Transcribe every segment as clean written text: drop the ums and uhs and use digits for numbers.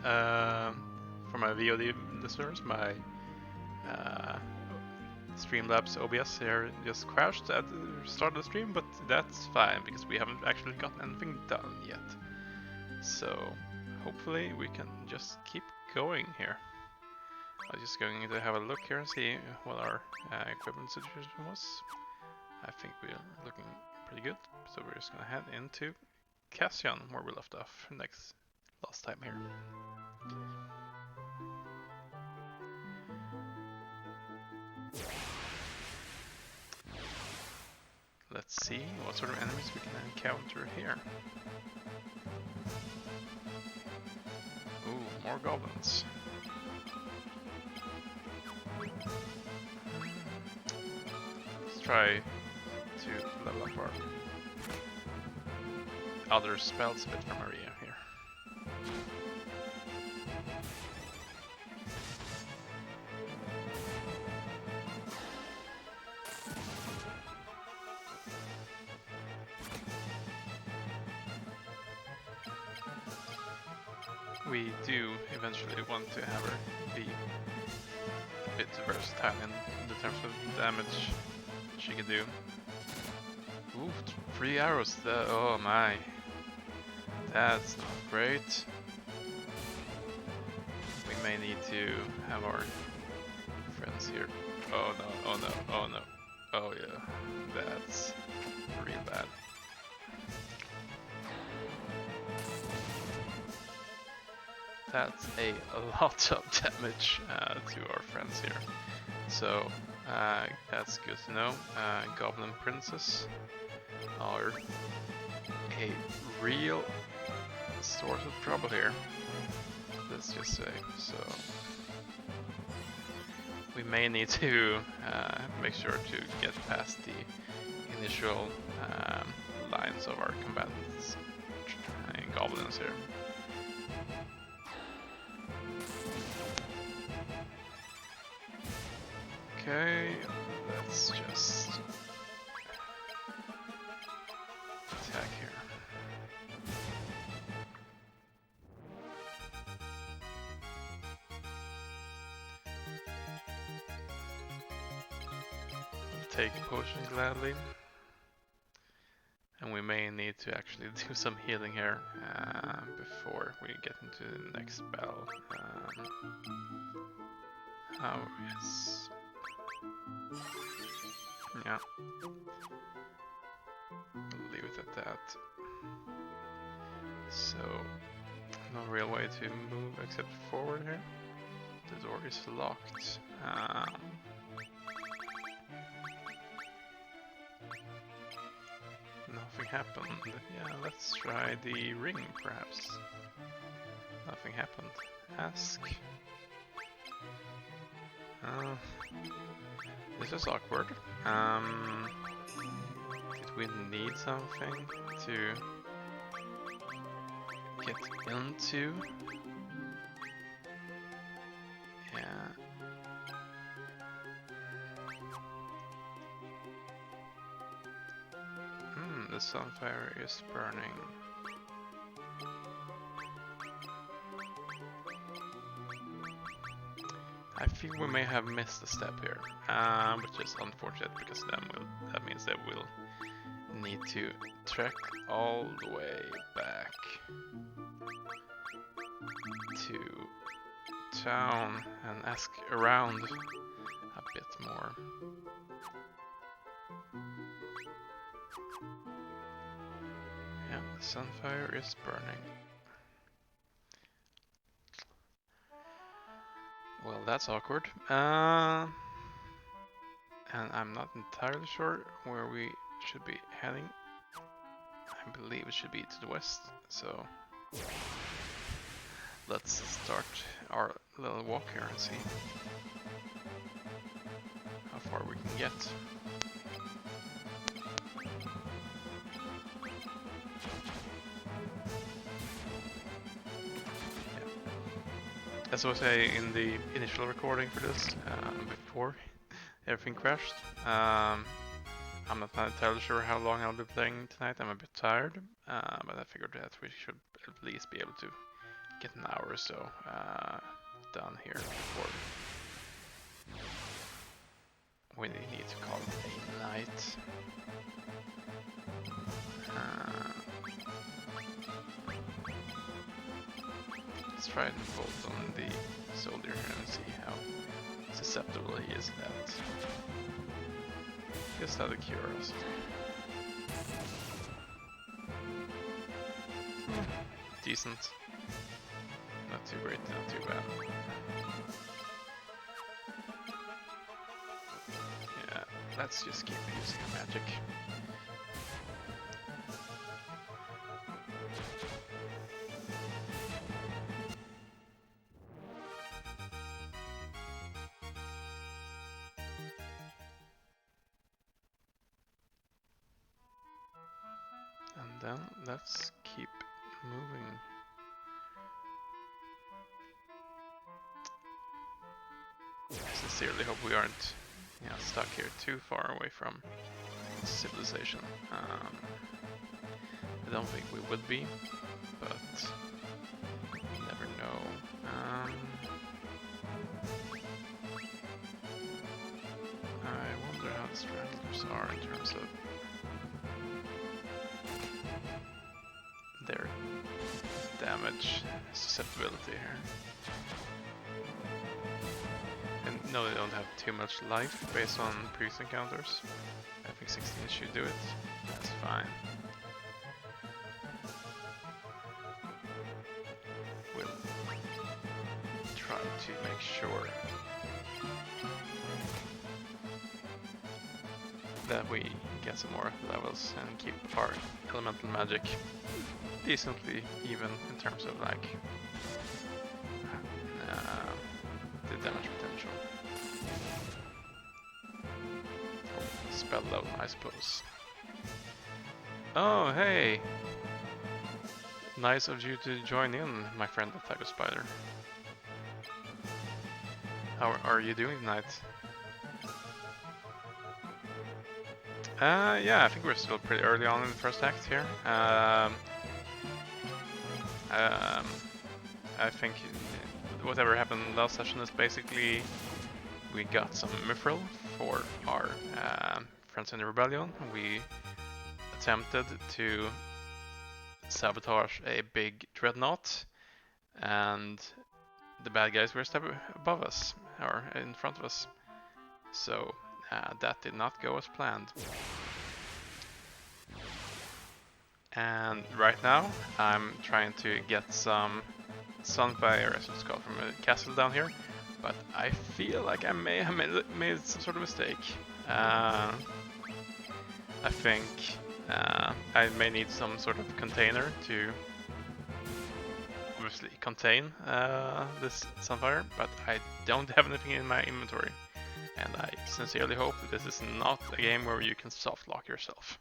on. For my VOD listeners, my Streamlabs OBS here just crashed at the start of the stream, but that's fine because we haven't actually got anything done yet. So hopefully we can just keep going here. I'm just going to have a look here and see what our equipment situation was. I think we're looking pretty good, so we're just gonna head into Cassian where we left off last time here. Let's see what sort of enemies we can encounter here. Ooh, more goblins. Let's try to level up our other spells a bit from Maria here. We do eventually want to have her be a bit versatile in the terms of damage she can do. Ooh, 3 arrows, oh my. That's not great. We may need to have our friends here. Oh no, oh no, oh no. Oh yeah, that's real bad. That's a lot of damage to our friends here. So that's good to know. Goblin Princess are a real source of trouble here, let's just say. So we may need to make sure to get past the initial lines of our combatants and goblins here. Okay, let's just attack here. Take a potion gladly. And we may need to actually do some healing here before we get into the next spell. Oh, yes. Yeah. We'll leave it at that. So, no real way to move except forward here. The door is locked. Nothing happened. Yeah, let's try the ring perhaps. Nothing happened. Ask. This is awkward. Did we need something to get into? Yeah. The sunfire is burning. I feel we may have missed a step here, which is unfortunate because that means that we'll need to trek all the way back to town and ask around a bit more. Yeah, the sunfire is burning. Well, that's awkward. And I'm not entirely sure where we should be heading. I believe it should be to the west, so let's start our little walk here and see how far we can get. As I was saying in the initial recording for this, before everything crashed, I'm not entirely sure how long I'll be playing tonight. I'm a bit tired, but I figured that we should at least be able to get an hour or so done here before we need to call it a night. Let's try and bolt on the soldier here and see how susceptible he is to that. Just out of curiosity. Decent. Not too great, not too bad. Yeah, let's just keep using magic. And then let's keep moving. I sincerely hope we aren't stuck here too far away from civilization. I don't think we would be, but you never know. I wonder how the stragglers are in terms of their damage susceptibility here. And no, they don't have too much life based on previous encounters. I think 16 should do it. That's fine. We'll try to make sure that we get some more levels and keep our elemental magic decently even in terms of like the damage potential. Oh, spell load, I suppose. Oh, hey! Nice of you to join in, my friend the type of spider. How are you doing tonight? Yeah, I think we're still pretty early on in the first act here. I think whatever happened last session is basically we got some mithril for our friends in the rebellion. We attempted to sabotage a big dreadnought, and the bad guys were a step above us, or in front of us. So that did not go as planned. And right now I'm trying to get some sunfire, as it's called, from a castle down here, but I feel like I may have made some sort of mistake. I think I may need some sort of container to obviously contain this sunfire, but I don't have anything in my inventory. And I sincerely hope that this is not a game where you can soft lock yourself.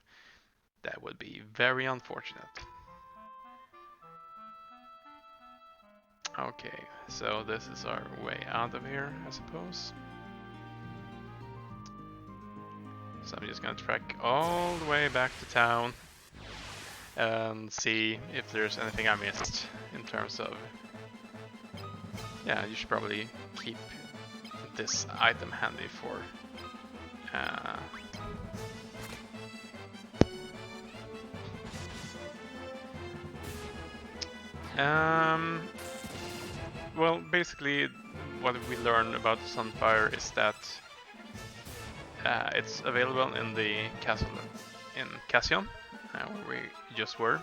That would be very unfortunate. Okay, so this is our way out of here, I suppose. So I'm just gonna trek all the way back to town and see if there's anything I missed in terms of... Yeah, you should probably keep this item handy for well, basically what we learned about the Sunfire is that it's available in the castle in Cassion, where we just were,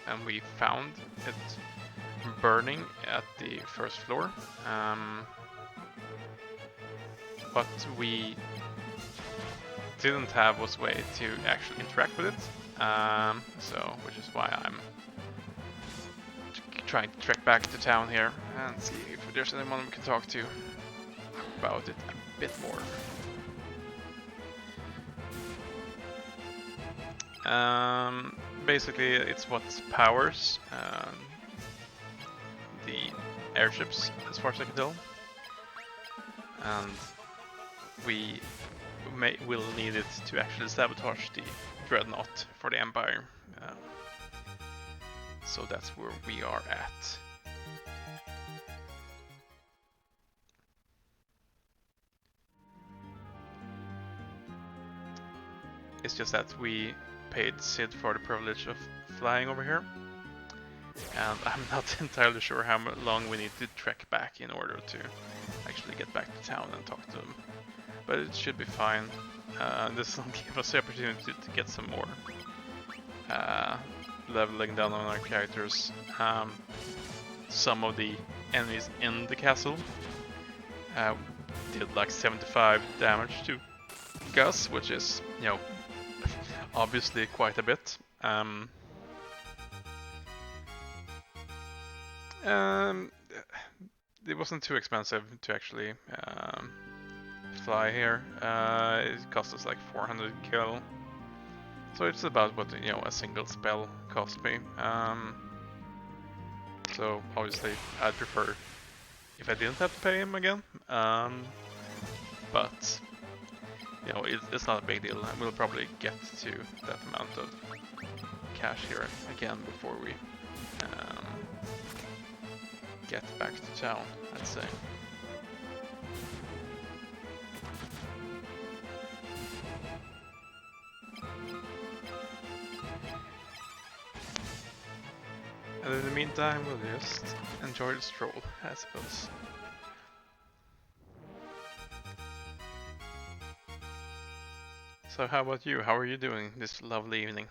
and we found it burning at the first floor. What we didn't have was a way to actually interact with it, so which is why I'm trying to trek back to town here and see if there's anyone we can talk to about it a bit more. Basically, it's what powers the airships, as far as I can tell, and we will need it to actually sabotage the dreadnought for the Empire. So that's where we are at. It's just that we paid Sid for the privilege of flying over here, and I'm not entirely sure how long we need to trek back in order to actually get back to town and talk to them. But it should be fine. This will give us the opportunity to get some more leveling down on our characters. Some of the enemies in the castle did like 75 damage to Gus, which is, you know, obviously quite a bit. It wasn't too expensive to actually fly here. It cost us like 400 gil, so it's about what, you know, a single spell cost me. So obviously I'd prefer if I didn't have to pay him again, but you know, it's not a big deal. We'll probably get to that amount of cash here again before we get back to town, I'd say. And in the meantime, we'll just enjoy the stroll, I suppose. So how about you? How are you doing this lovely evening?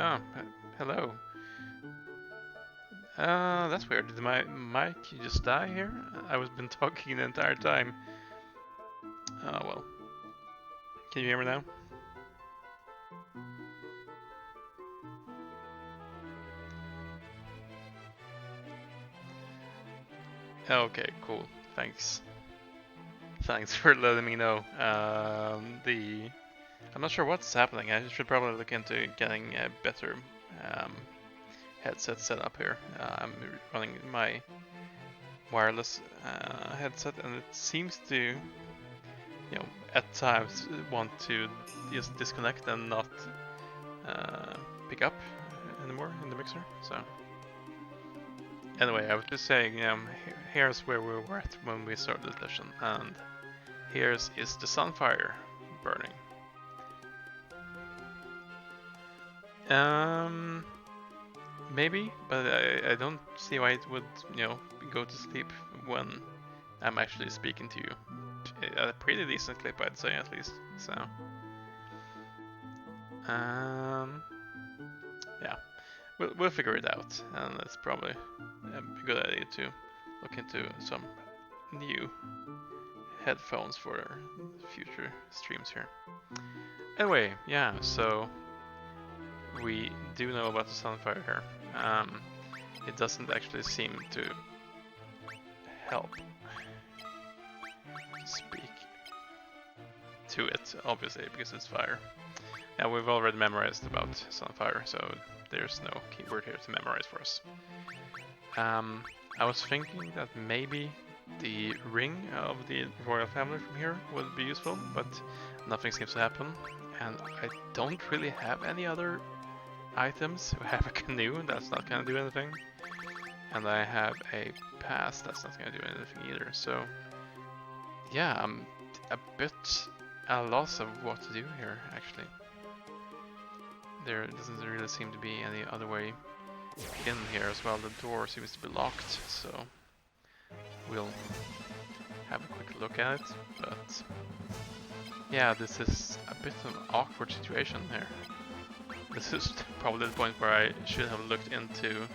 Oh, hello. That's weird. Did my mic just die here? I was been talking the entire time. Oh well. Can you hear me now? Okay, cool. Thanks. Thanks for letting me know. I'm not sure what's happening. I should probably look into getting a better um, headset set up here. I'm running my wireless headset, and it seems to, at times want to just disconnect and not pick up anymore in the mixer. So anyway, I was just saying, here's where we were at when we started the session, and here's is the sunfire burning. Maybe, but I don't see why it would, go to sleep when I'm actually speaking to you. A pretty decent clip, I'd say, at least. So, yeah, we'll figure it out, and it's probably a good idea to look into some new headphones for future streams here. Anyway, yeah, so we do know about the sunfire here. It doesn't actually seem to help speak to it, obviously, because it's fire. Yeah, we've already memorized about sunfire, so there's no keyword here to memorize for us. I was thinking that maybe the ring of the royal family from here would be useful, but nothing seems to happen, and I don't really have any other items. I have a canoe, that's not gonna do anything, and I have a pass, that's not gonna do anything either, so yeah, I'm a bit at a loss of what to do here, actually. There doesn't really seem to be any other way in here as well. The door seems to be locked, so we'll have a quick look at it, but yeah, this is a bit of an awkward situation here. This is probably the point where I should have looked into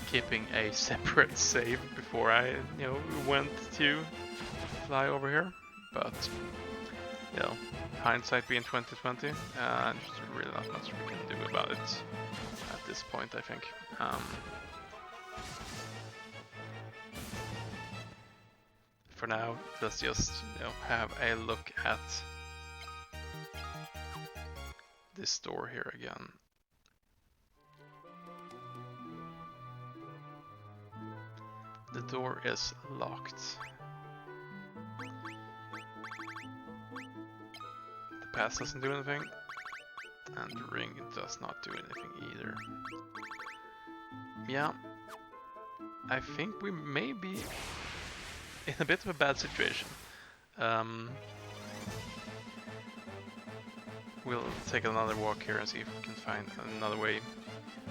keeping a separate save before I went to fly over here, but hindsight being 2020, there's really not much we can do about it at this point, I think. For now, let's just have a look at this door here again. The door is locked. The pass doesn't do anything, and the ring does not do anything either. Yeah, I think we may be in a bit of a bad situation. We'll take another walk here and see if we can find another way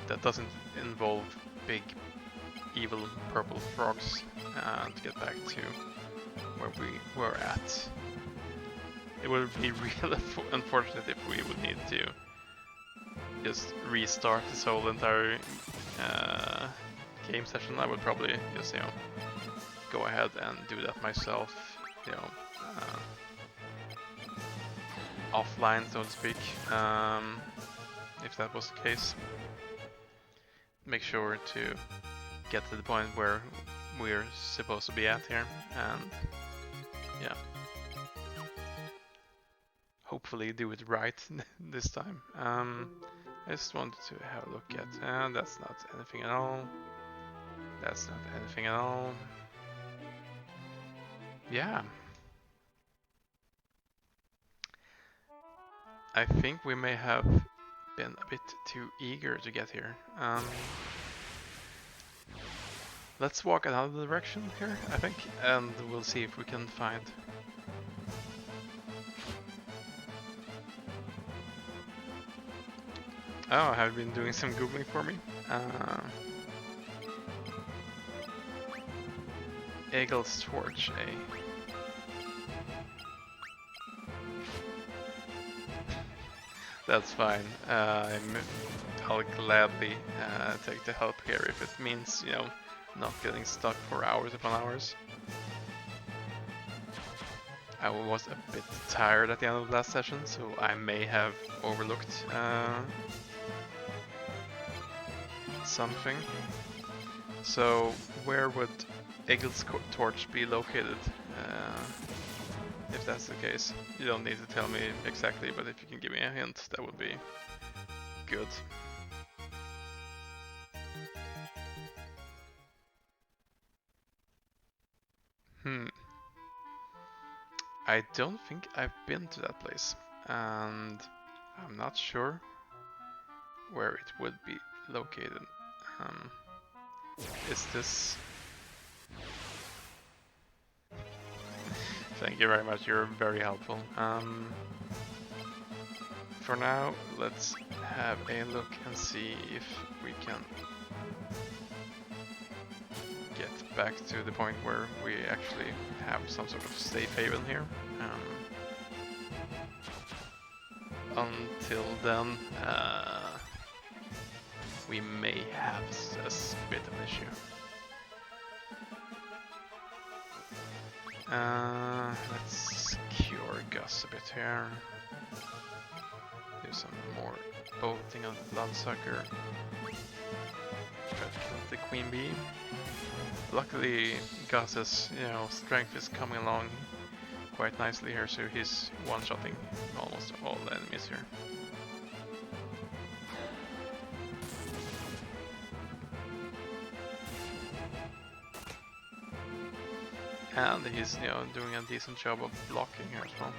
that doesn't involve big evil purple frogs to get back to where we were at. It would be really unfortunate if we would need to just restart this whole entire game session. I would probably just go ahead and do that myself, offline, so to speak, if that was the case. Make sure to get to the point where we're supposed to be at here, and yeah, hopefully do it right this time. I just wanted to have a look at, and that's not anything at all. That's not anything at all. Yeah. I think we may have been a bit too eager to get here. Let's walk another direction here, I think, and we'll see if we can find... Oh, have you been doing some googling for me? Eagle's Torch, eh? That's fine. I'll gladly take the help here if it means, you know, not getting stuck for hours upon hours. I was a bit tired at the end of the last session, so I may have overlooked something. So where would Eagle's torch be located? If that's the case. You don't need to tell me exactly, but if you can give me a hint, that would be good. I don't think I've been to that place, and I'm not sure where it would be located. Is this... Thank you very much, you're very helpful. For now, let's have a look and see if we can get back to the point where we actually have some sort of safe haven here. Until then, we may have a bit of an issue. Let's cure Gus a bit here. Do some more bolting on the Bloodsucker. Try to kill the Queen Bee. Luckily, Gus's, you know, strength is coming along quite nicely here, so he's one-shotting almost all the enemies here. And he's, you know, doing a decent job of blocking here as well.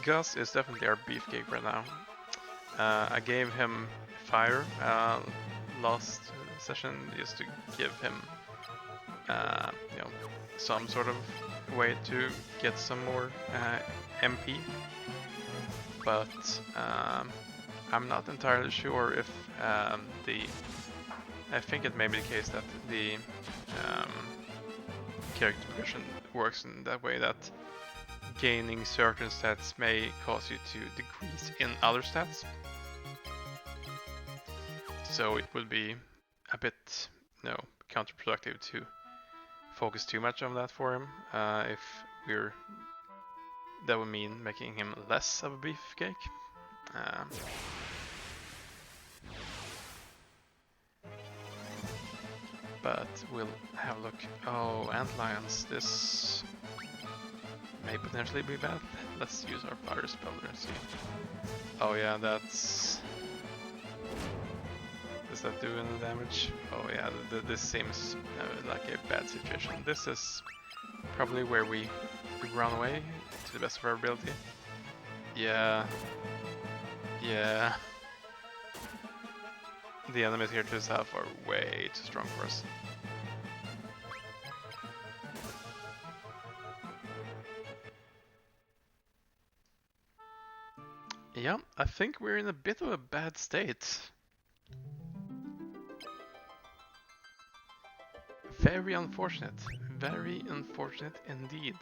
Gus is definitely our beefcake right now. I gave him fire last session just to give him, you know, some sort of way to get some more MP. But I'm not entirely sure if I think it may be the case that the character progression works in that way that gaining certain stats may cause you to decrease in other stats. So it would be a bit, you know, counterproductive to focus too much on that for him. If that would mean making him less of a beefcake. But we'll have a look. Oh, Antlions, this may potentially be bad. Let's use our fire spell and see. Oh yeah, that's... Does that do any damage? Oh yeah, this seems like a bad situation. This is probably where we run away to the best of our ability. Yeah. Yeah. The enemies here to the south are way too strong for us. Yeah, I think we're in a bit of a bad state. Very unfortunate indeed.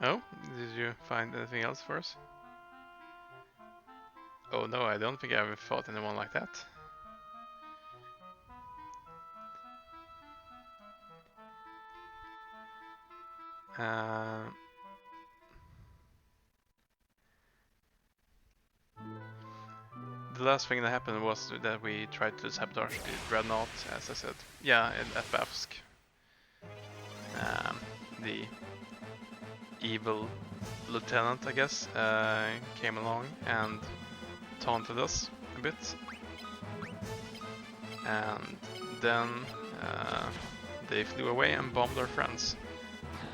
Oh, did you find anything else for us? Oh no, I don't think I ever fought anyone like that. The last thing that happened was that we tried to sabotage the Dreadnought, as I said. Yeah, at FFXVI. The evil lieutenant, I guess, came along and taunted us a bit. And then they flew away and bombed our friends.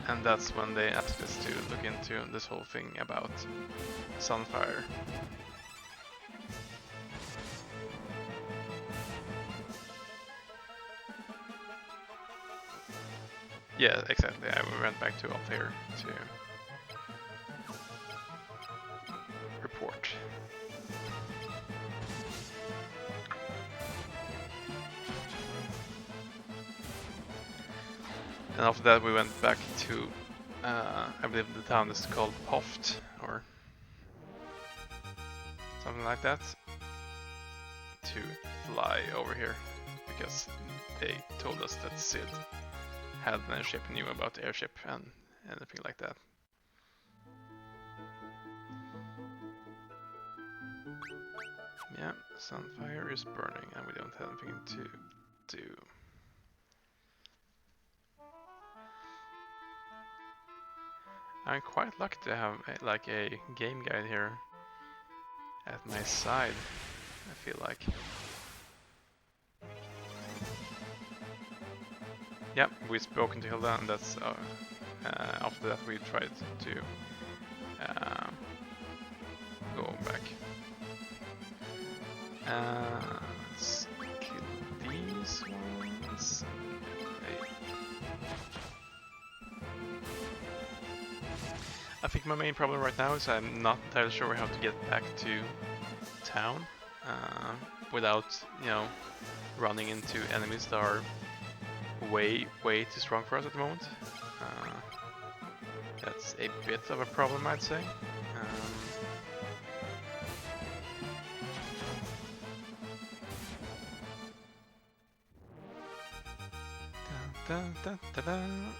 And that's when they asked us to look into this whole thing about Sunfire. Yeah, exactly. I went back to Altair to report. And after that we went back to, I believe the town is called Hoft, or something like that, to fly over here, because they told us that Sid had an airship, knew about the airship and anything like that. Yeah, Sunfire is burning and we don't have anything to do. I'm quite lucky to have like a game guide here at my side, I feel like. Yep, we've spoken to Hilda, and that's after that we tried to go back. Let's kill these ones. I think my main problem right now is I'm not entirely sure how to get back to town without, you know, running into enemies that are way too strong for us at the moment. That's a bit of a problem, I'd say. Dun, dun, dun, dun.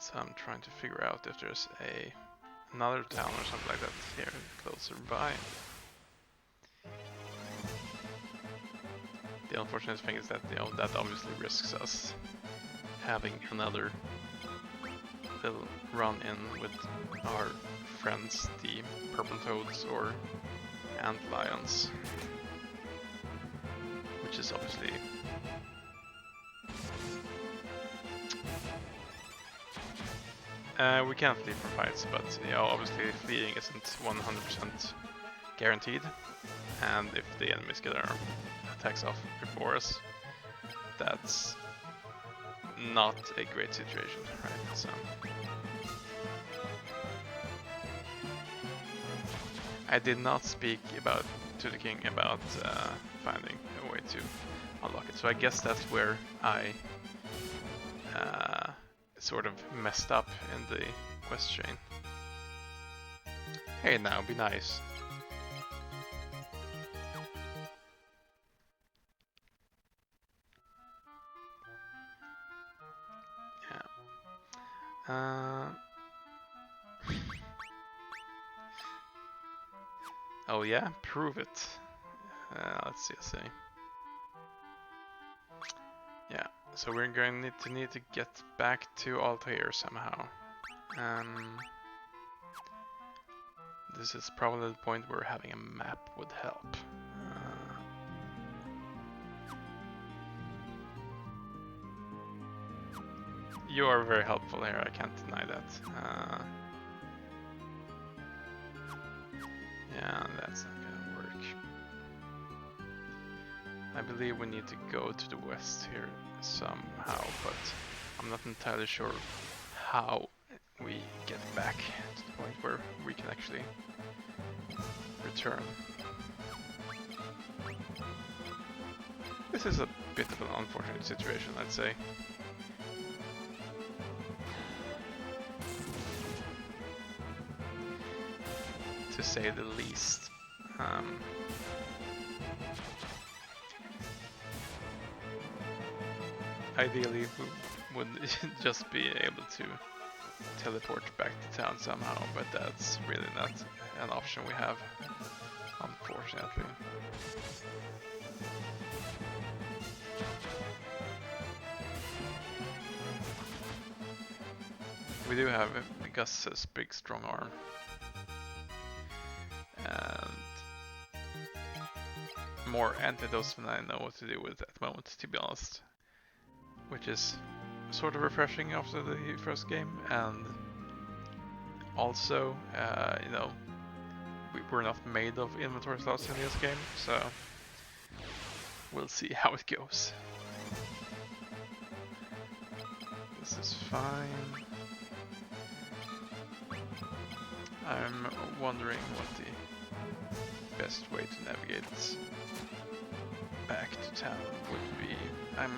So I'm trying to figure out if there's another town or something like that here closer by. The unfortunate thing is that, you know, that obviously risks us having another little run-in with our friends, the purple toads or ant lions, which is obviously we can flee from fights, but you know, obviously fleeing isn't 100% guaranteed, and if the enemies get our attacks off before us, that's not a great situation, right? So I did not speak to the king about finding a way to unlock it, so I guess that's where I sort of messed up in the quest chain. Hey now, be nice. Yeah. Oh yeah, prove it. Let's see. Yeah, so we're going to need to get back to Altair somehow. This is probably the point where having a map would help. You are very helpful here, I can't deny that. Yeah, that's not gonna work. I believe we need to go to the west here somehow, but I'm not entirely sure how we get back to the point where we can actually return. This is a bit of an unfortunate situation, I'd say. To say the least. Ideally, we would just be able to teleport back to town somehow, but that's really not an option we have, unfortunately. We do have Gus's big strong arm. And more antidotes than I know what to do with at the moment, to be honest. Which is sort of refreshing after the first game, and also, you know, we're not made of inventory slots in this game, so we'll see how it goes. This is fine. I'm wondering what the best way to navigate back to town would be. I'm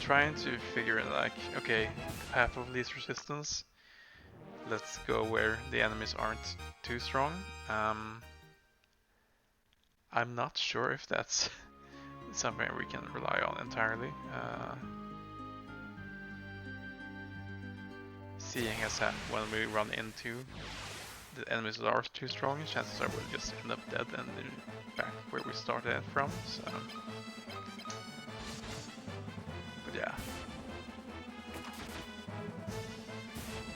trying to figure like, okay, path of least resistance. Let's go where the enemies aren't too strong. I'm not sure if that's something we can rely on entirely. Seeing as that when we run into the enemies that are too strong, chances are we'll just end up dead and back where we started from. So, but yeah,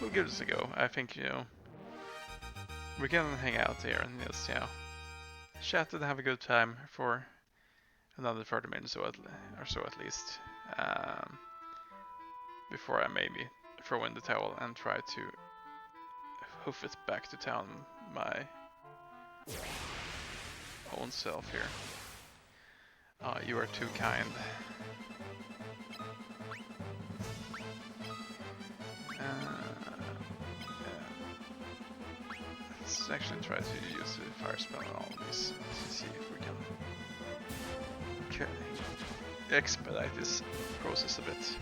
we'll give this a go. I think, you know, we can hang out here and just, you know, chat and have a good time for another 30 minutes or so at least, before I maybe throw in the towel and try to hoof it back to town my own self here. You are too kind. Let's actually try to use the fire spell on all of these to see if we can expedite this process a bit.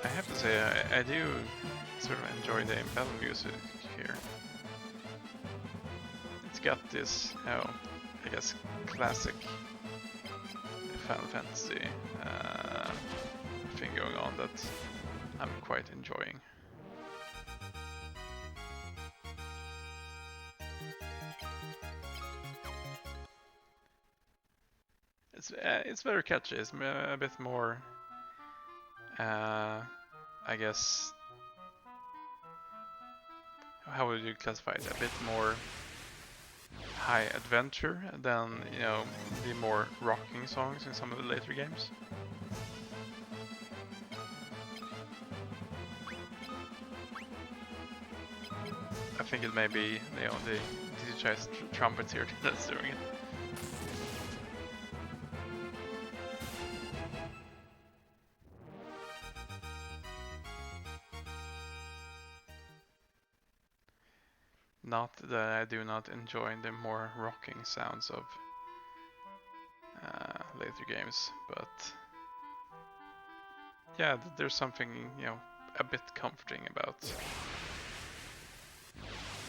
I have to say, I do sort of enjoy the battle music here. It's got this, I guess, classic Final Fantasy thing going on that I'm quite enjoying. It's very catchy. It's a bit more, I guess, how would you classify it? A bit more high adventure than, you know, the more rocking songs in some of the later games. I think it may be, you know, the digitized trumpets here that's doing it. Not that I do not enjoy the more rocking sounds of later games, but yeah, there's something, you know, a bit comforting about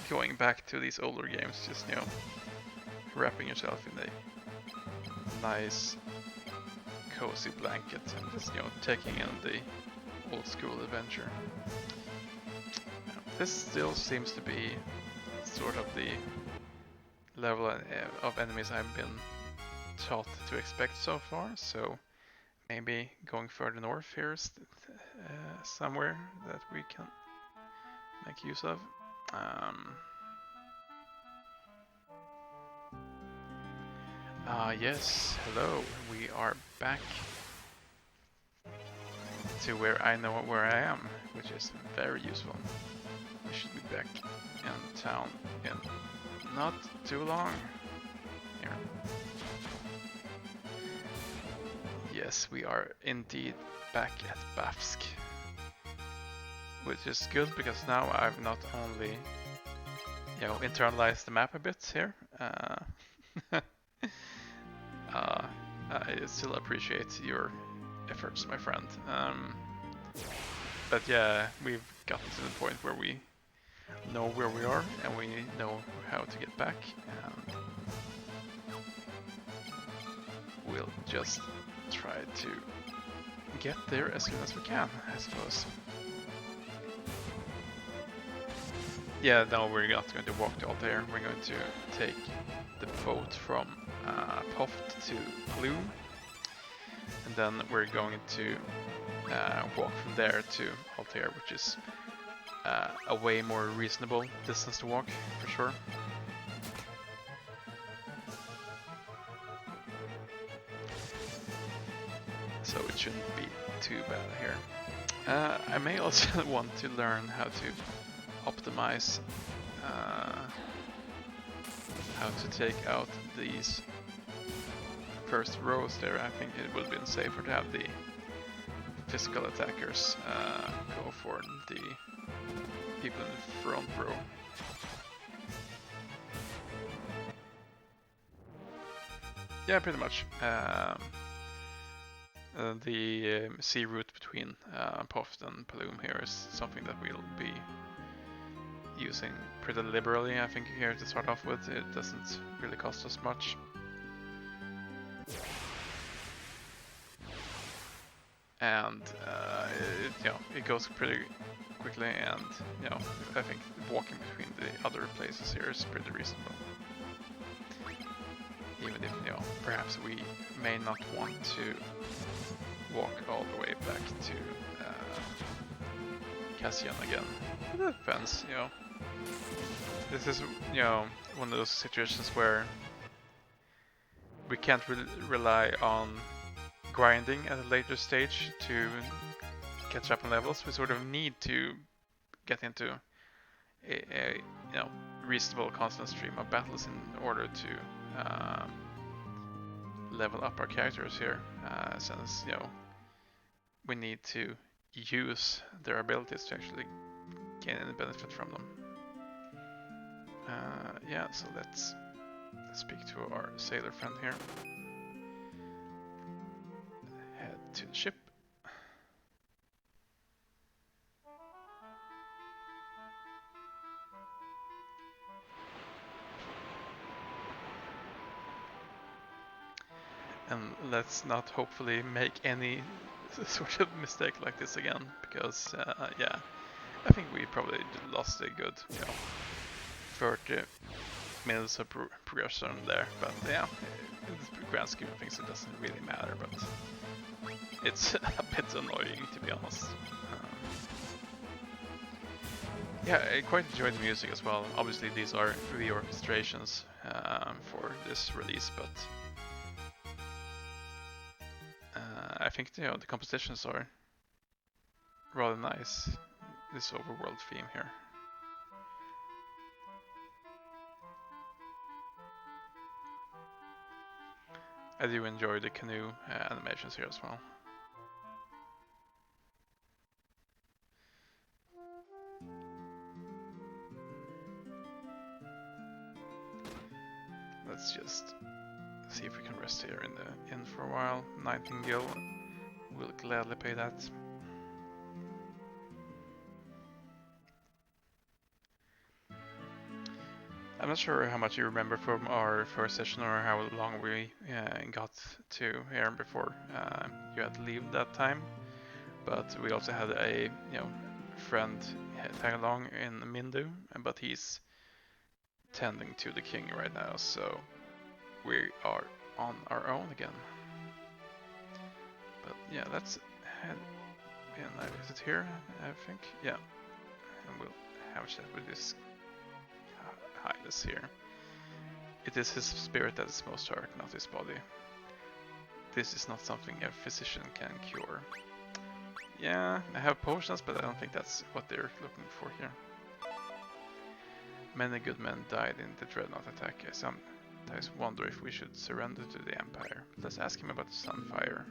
going back to these older games, just, you know, wrapping yourself in a nice cozy blanket and just, you know, taking in the old school adventure. This still seems to be sort of the level of enemies I've been taught to expect so far, so maybe going further north here is somewhere that we can make use of. Yes, hello, we are back to where I know where I am, which is very useful. We should be back in town in not too long. Here. Yes, we are indeed back at Bafsk, which is good because now I've not only, you know, internalized the map a bit here. I still appreciate your efforts, my friend. But yeah, we've gotten to the point where we know where we are and we know how to get back, and we'll just try to get there as soon as we can, I suppose. Yeah, no, we're not going to walk to Altair. We're going to take the boat from Poft to Plume, and then we're going to walk from there to Altair, which is a way more reasonable distance to walk, for sure. So it shouldn't be too bad here. I may also want to learn how to optimize how to take out these first rows there. I think it would have been safer to have the physical attackers go for the people in the front row. Yeah, pretty much. The sea route between Poft and Palum here is something that we'll be using pretty liberally, I think, here to start off with. It doesn't really cost us much. And it goes pretty quickly, and I think walking between the other places here is pretty reasonable. Even if perhaps we may not want to walk all the way back to Cassian again. It depends, This is one of those situations where we can't rely on grinding at a later stage to catch up on levels. We sort of need to get into a reasonable constant stream of battles in order to level up our characters here, since we need to use their abilities to actually gain any benefit from them. Yeah, so let's speak to our sailor friend here. Head to the ship. And let's not hopefully make any sort of mistake like this again, because yeah, I think we probably lost a good 30 minutes of progression there, but yeah, in the grand scheme of things it doesn't really matter, but it's a bit annoying, to be honest. Yeah, I quite enjoyed the music as well. Obviously these are reorchestrations for this release, but I think the compositions are rather nice, this overworld theme here. I do enjoy the canoe animations here as well. Let's just see if we can rest here in the inn for a while. Nightingale will gladly pay that. I'm not sure how much you remember from our first session or how long we got to here before you had to leave that time, but we also had a friend tag along in Mindu, but he's tending to the king right now, so we are on our own again. But yeah, let's head in. I visit here, I think. Yeah, and we'll have a chat with this Hylas here. It is his spirit that is most hurt, not his body. This is not something a physician can cure. Yeah, I have potions, but I don't think that's what they're looking for here. Many good men died in the Dreadnought attack. I sometimes wonder if we should surrender to the Empire. Let's ask him about the Sunfire.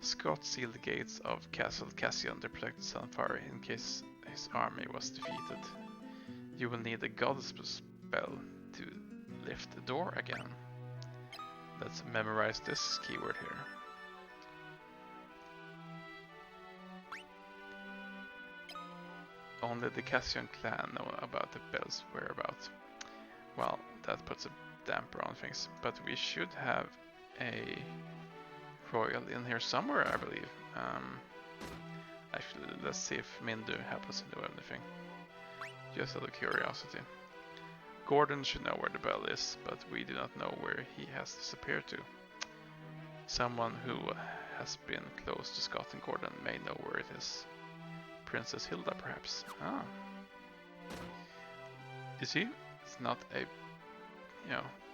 Scott sealed the gates of Castle Cassian to protect the Sunfire in case his army was defeated. You will need a goddess spell to lift the door again. Let's memorize this keyword here. Only the Cassian clan know about the bell's whereabouts. Well, that puts a damper on things, but we should have a royal in here somewhere, I believe. Actually, let's see if Mindu helps us do anything. Just out of curiosity. Gordon should know where the bell is, but we do not know where he has disappeared to. Someone who has been close to Scott and Gordon may know where it is. Princess Hilda, perhaps. Ah. You see, it's not a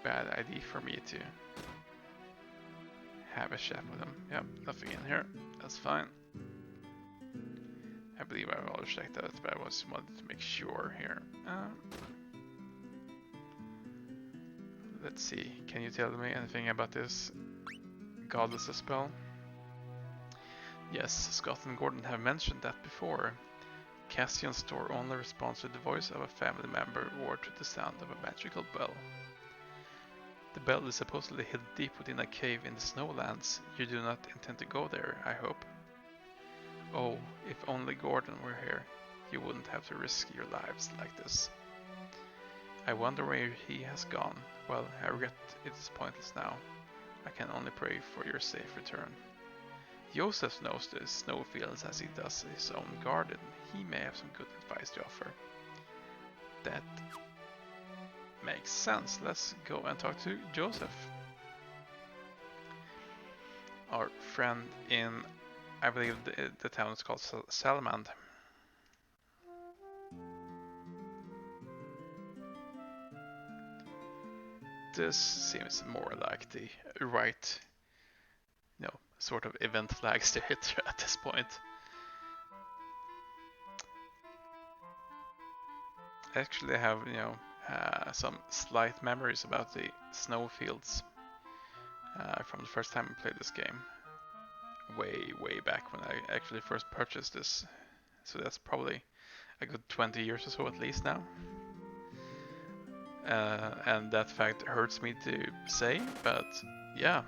bad idea for me to have a chat with him. Yep, nothing in here. That's fine. I believe I've already checked that, but I was wanted to make sure here. Let's see, can you tell me anything about this Goddess spell? Yes, Scott and Gordon have mentioned that before. Cassian's store only responds to the voice of a family member or to the sound of a magical bell. The bell is supposedly hidden deep within a cave in the Snowlands. You do not intend to go there, I hope. Oh, if only Gordon were here. You wouldn't have to risk your lives like this. I wonder where he has gone. Well, I regret it is pointless now. I can only pray for your safe return. Joseph knows the snowfields as he does his own garden. He may have some good advice to offer. That makes sense. Let's go and talk to Joseph. Our friend in, I believe the town is called Salamand. This seems more like the right, sort of event flags to hit at this point. I actually have, some slight memories about the snowfields from the first time I played this game. Way back when I actually first purchased this. So that's probably a good 20 years or so at least now. And that fact hurts me to say, but yeah.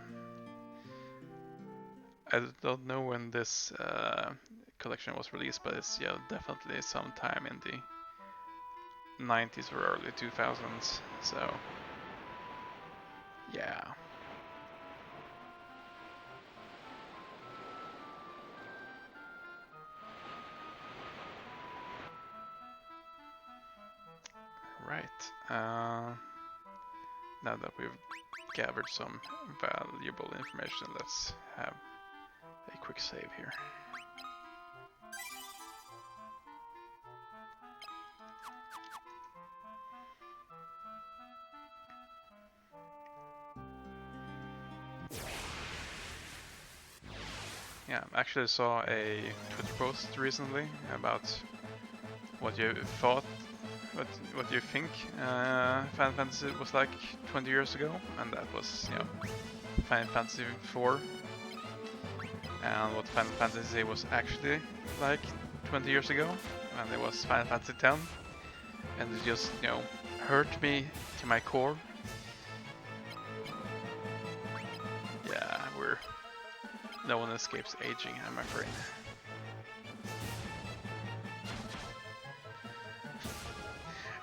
I don't know when this collection was released, but it's definitely sometime in the 90s or early 2000s, so yeah. Right, now that we've gathered some valuable information, let's have a quick save here. Yeah, I actually saw a Twitter post recently about what you thought, what you think Final Fantasy was like 20 years ago, and that was, Final Fantasy IV, and what Final Fantasy was actually like 20 years ago, and it was Final Fantasy X, and it just, hurt me to my core. Yeah, no one escapes aging, I'm afraid.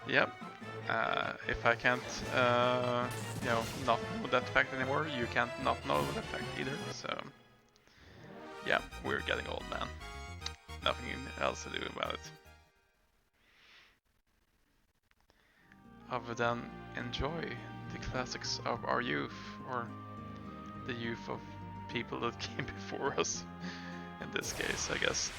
Yep. If I can't, not know that fact anymore, you can't not know that fact either. So, yeah, we're getting old, man. Nothing else to do about it. Other than enjoy the classics of our youth, or the youth of people that came before us, in this case, I guess.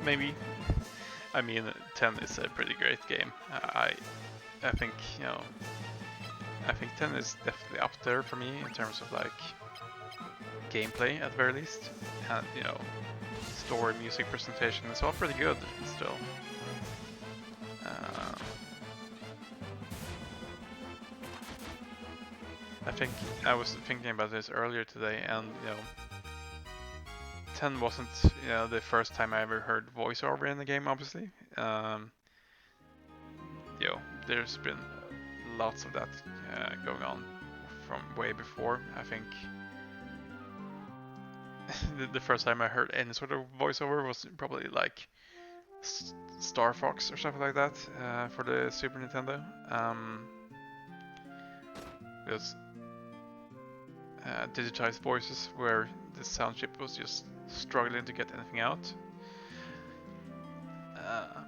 Maybe. I mean, 10 is a pretty great game. I think, I think 10 is definitely up there for me in terms of like gameplay at the very least, and story, music, presentation. It's all pretty good still. I think I was thinking about this earlier today, and 10 wasn't the first time I ever heard voiceover in the game, obviously. There's been lots of that going on from way before. I think the first time I heard any sort of voiceover was probably like Star Fox or something like that for the Super Nintendo. Because digitized voices where the sound chip was just struggling to get anything out.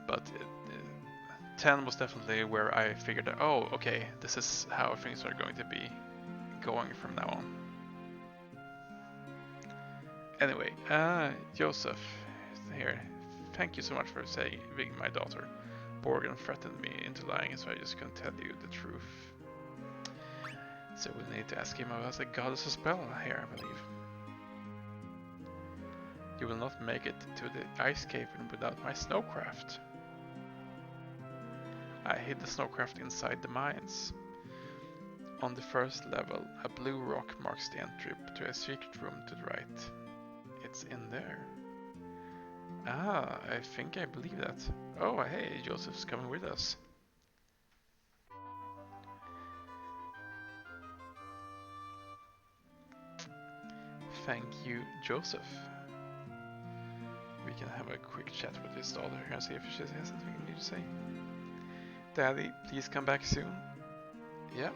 But 10 was definitely where I figured out, oh, okay, this is how things are going to be going from now on. Anyway, Joseph here. Thank you so much for saving my daughter. Borgen threatened me into lying, so I just couldn't tell you the truth. So we'll need to ask him about the goddess spell here, I believe. You will not make it to the ice cavern without my snowcraft. I hid the snowcraft inside the mines. On the first level, a blue rock marks the entry to a secret room to the right. It's in there. Ah, I think I believe that. Oh, hey, Joseph's coming with us. Thank you, Joseph. We can have a quick chat with his daughter here and see if she has something new to say. Daddy, please come back soon. Yeah,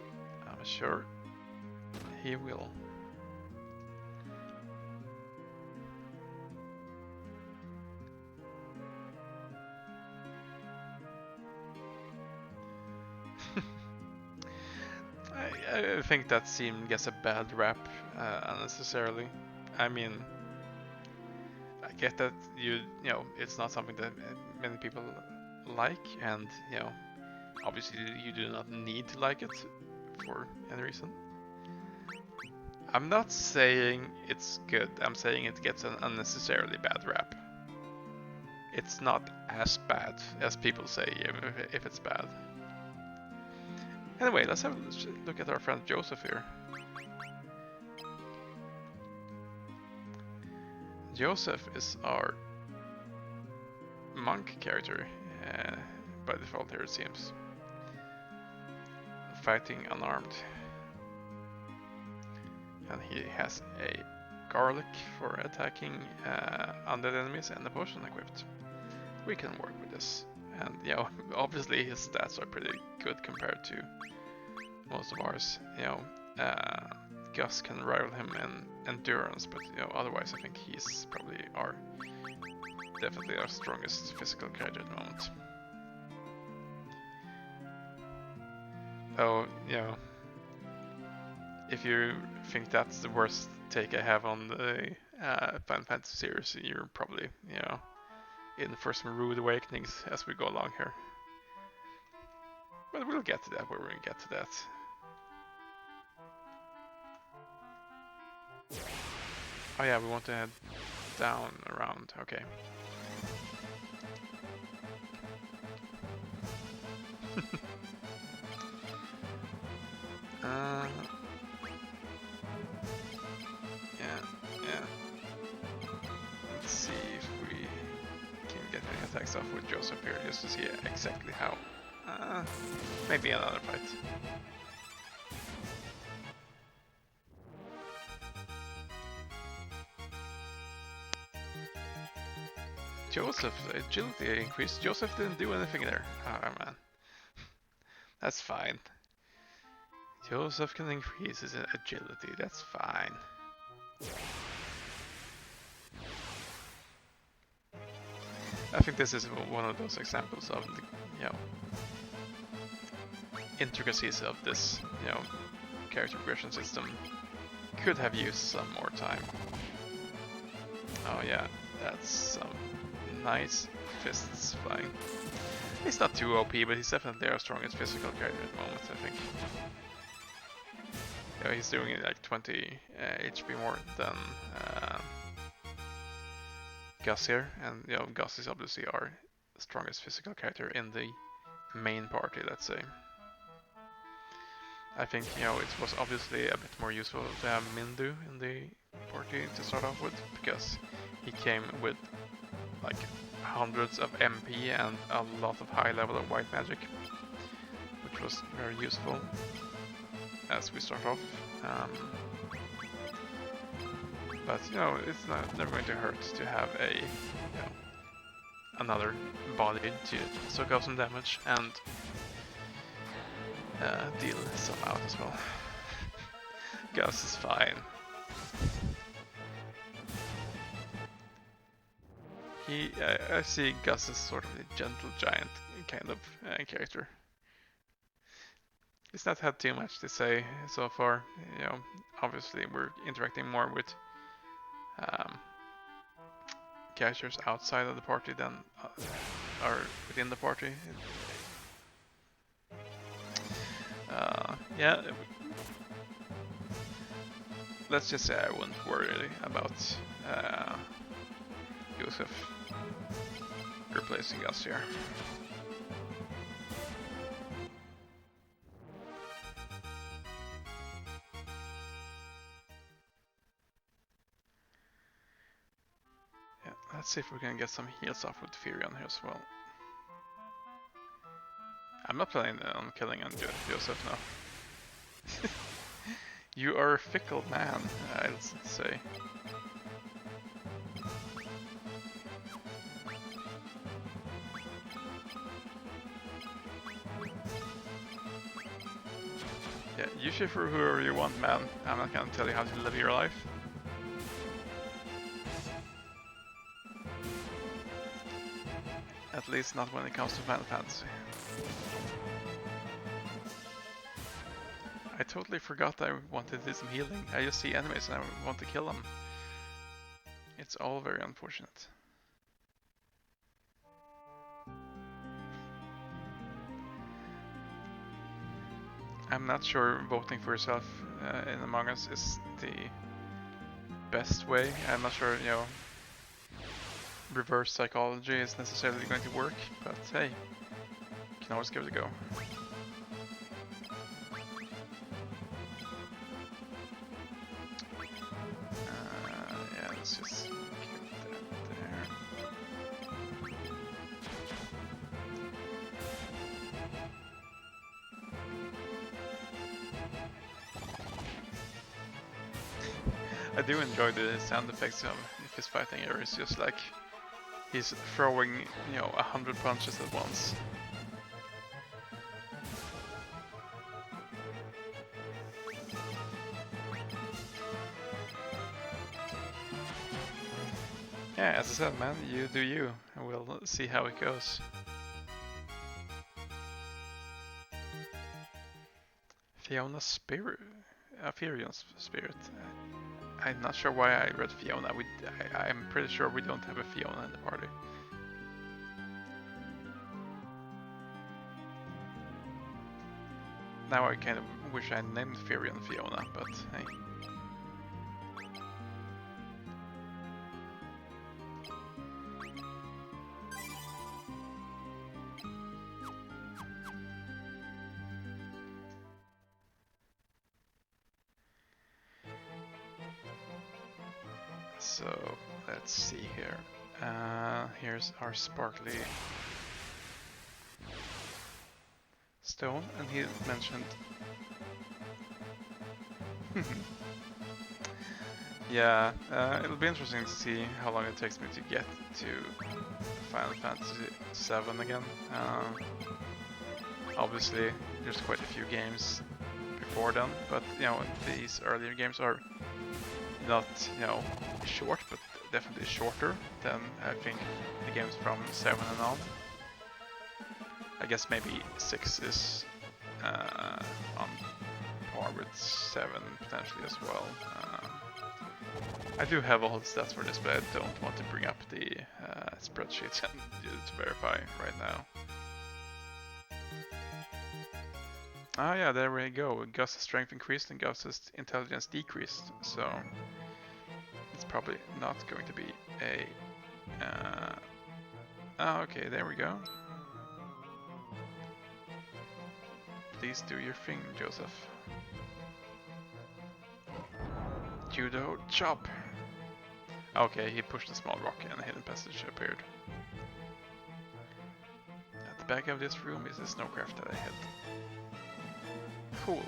I'm sure he will. I think that scene gets a bad rap unnecessarily. I mean, I get that you know it's not something that many people like, and you know, obviously you do not need to like it for any reason. I'm not saying it's good. I'm saying it gets an unnecessarily bad rap. It's not as bad as people say if it's bad. Anyway, let's have a look at our friend Joseph here. Joseph is our monk character by default here, it seems. Fighting unarmed. And he has a garlic for attacking undead enemies and a potion equipped. We can work with this. And you know, obviously his stats are pretty good compared to most of ours. You know, Gus can rival him in endurance, but you know, otherwise I think he's probably definitely our strongest physical character at the moment. Oh, you know, if you think that's the worst take I have on the Final Fantasy series, you're probably, you know, in for some rude awakenings as we go along here. But we'll get to that where we get to that. Oh yeah, we want to head down around, okay. Yeah. Let's see if we can get any attacks off with Joseph here, just to see exactly how. Maybe another fight. Joseph's agility increased. Joseph didn't do anything there. Oh man. That's fine. Joseph can increase his agility, that's fine. I think this is one of those examples of the, you know, intricacies of this, you know, character progression system. Could have used some more time. Oh yeah, that's some nice fists flying. He's not too OP, but he's definitely our strongest physical character at the moment, I think. Yeah, he's doing like 20 HP more than Gus here, and you know, Gus is obviously our strongest physical character in the main party, let's say. I think, you know, it was obviously a bit more useful to have Mindu in the party to start off with, because he came with like hundreds of MP and a lot of high level of white magic, which was very useful as we start off. But you know, it's never going to hurt to have a, you know, another body to soak up some damage and deal some out as well. Gus is fine. I see Gus as sort of a gentle giant kind of character. He's not had too much to say so far. You know, obviously we're interacting more with um, characters outside of the party than are within the party. Yeah, let's just say I wouldn't worry about Joseph replacing us here. Yeah, let's see if we can get some heals off with Furion here as well. I'm not planning on killing on Joseph now. You are a fickle man, I'll say. Yeah, you shoot for whoever you want, man. I'm not gonna tell you how to live your life. At least not when it comes to Final Fantasy. I totally forgot I wanted to do some healing. I just see enemies and I want to kill them. It's all very unfortunate. I'm not sure voting for yourself in Among Us is the best way. I'm not sure, you know, reverse psychology is necessarily going to work, but hey, you can always give it a go. Yeah, let's just keep that there. I do enjoy the sound effects of if he's fighting here. It's just like he's throwing, you know, 100 punches at once. Yeah, as I said, man, you do you, and we'll see how it goes. Fiona's spirit, Furion's spirit. I'm not sure why I read Fiona. I'm pretty sure we don't have a Fiona in the party. Now I kind of wish I named Furion Fiona, but hey. So let's see here. Here's our sparkly stone, and he mentioned. Yeah, it'll be interesting to see how long it takes me to get to Final Fantasy VII again. Obviously, there's quite a few games before then, but you know, these earlier games are not, you know, short, but definitely shorter than I think the games from 7 and on. I guess maybe 6 is on par with 7 potentially as well. I do have all the stats for this, but I don't want to bring up the spreadsheets and to verify right now. Ah yeah, there we go. Gus's strength increased and Gus's intelligence decreased, so it's probably not going to be a... okay, there we go. Please do your thing, Joseph. Judo chop! Okay, he pushed a small rock and a hidden passage appeared. At the back of this room is a snowcraft that I hid. Cool.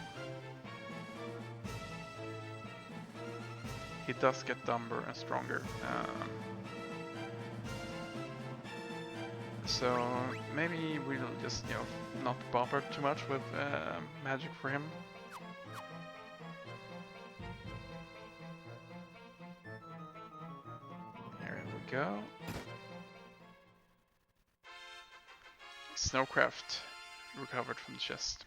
He does get dumber and stronger. So maybe we'll just, you know, not bother too much with magic for him. There we go. Snowcraft recovered from the chest.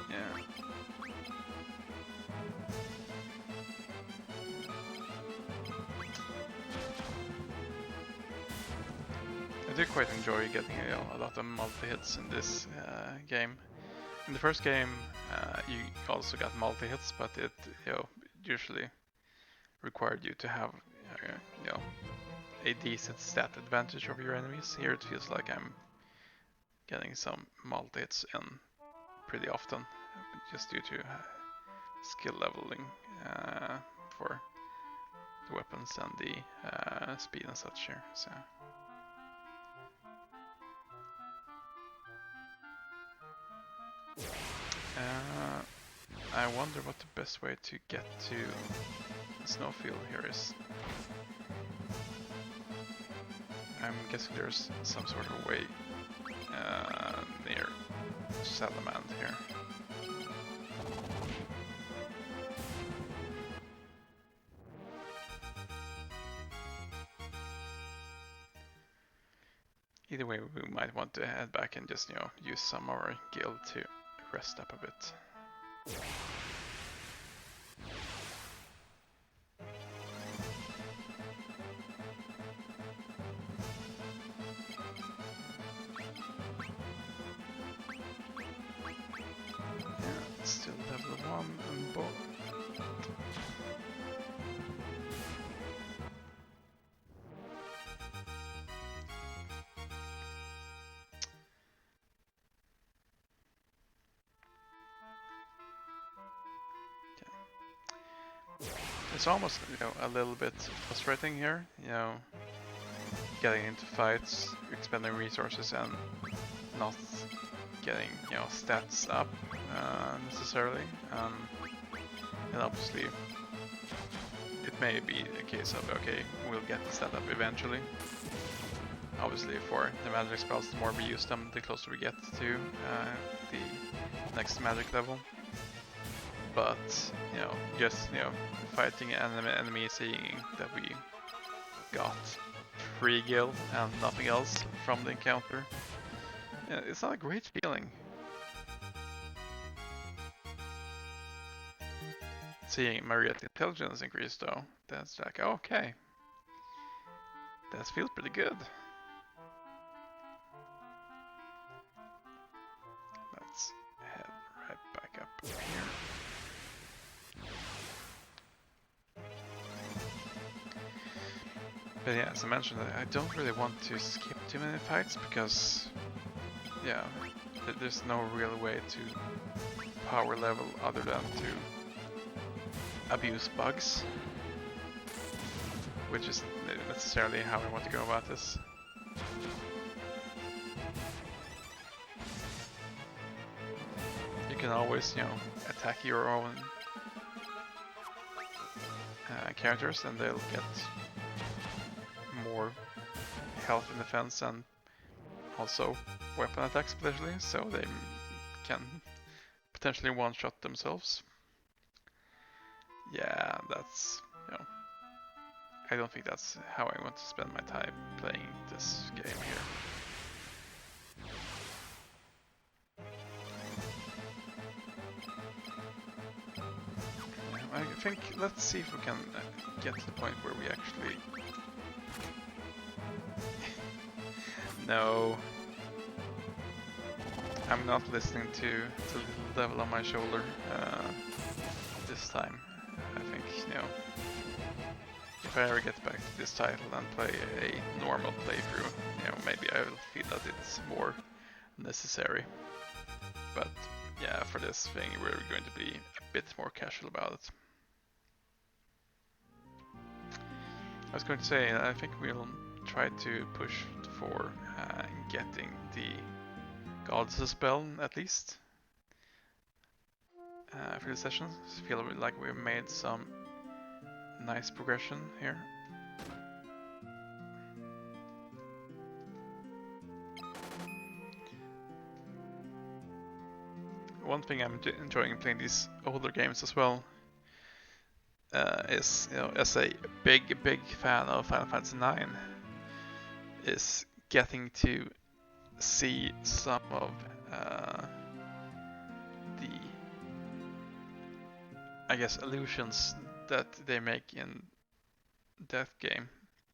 Yeah. I do quite enjoy getting a lot of multi-hits in this game. In the first game, you also got multi-hits, but it usually required you to have a decent stat advantage over your enemies. Here it feels like I'm getting some multi-hits in pretty often, just due to skill leveling for the weapons and the speed and such here. So. I wonder what the best way to get to the snowfield here is. I'm guessing there's some sort of way near Salamand here. Either way, we might want to head back and just, use some of our guild to rest up a bit. Yeah, still level 1 and both. It's almost, a little bit frustrating here, getting into fights, expending resources and not getting, stats up necessarily. And obviously, it may be a case of, okay, we'll get the stat up eventually. Obviously, for the magic spells, the more we use them, the closer we get to the next magic level. But, just, fighting an enemy, seeing that we got 3 gil and nothing else from the encounter, it's not a great feeling. Seeing Maria's intelligence increase though, that's like, okay, that feels pretty good. Let's head right back up here. But yeah, as I mentioned, I don't really want to skip too many fights because, there's no real way to power level other than to abuse bugs, which isn't necessarily how I want to go about this. You can always, attack your own characters and they'll get more health and defense and also weapon attacks potentially, so they can potentially one-shot themselves. Yeah, that's, I don't think that's how I want to spend my time playing this game here. I think, let's see if we can get to the point where we actually... No. I'm not listening to the little devil on my shoulder this time. I think, if I ever get back to this title and play a normal playthrough, maybe I will feel that it's more necessary. But yeah, for this thing, we're going to be a bit more casual about it. I was going to say, I think we'll try to push for getting the Goddess spell at least for the sessions. I feel like we've made some nice progression here. one thing I'm enjoying playing these older games as well is, you know, as a big fan of Final Fantasy IX, is getting to see some of the, I guess, allusions that they make in that game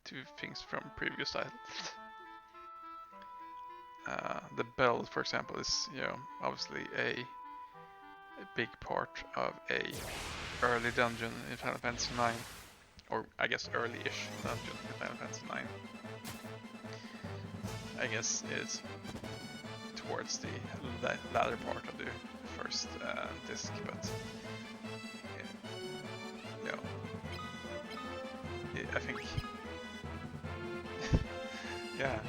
to things from previous titles. The bell, for example, is, you know, obviously a big part of a early dungeon in Final Fantasy IX, or I guess early-ish dungeon in Final Fantasy IX. I guess it's towards the latter part of the first disc, but you know, I think, yeah.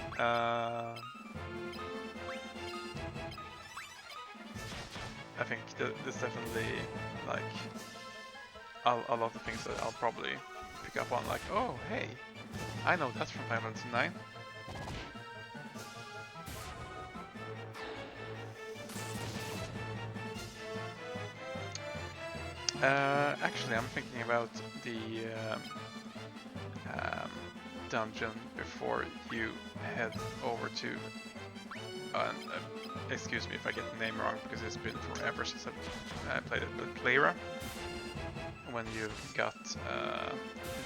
I think there's definitely like a lot of things that I'll probably pick up on, like, oh hey, I know that's from Final Fantasy IX. Actually, I'm thinking about the dungeon before you head over to excuse me if I get the name wrong, because it's been forever since I played it, but Clara, when you've got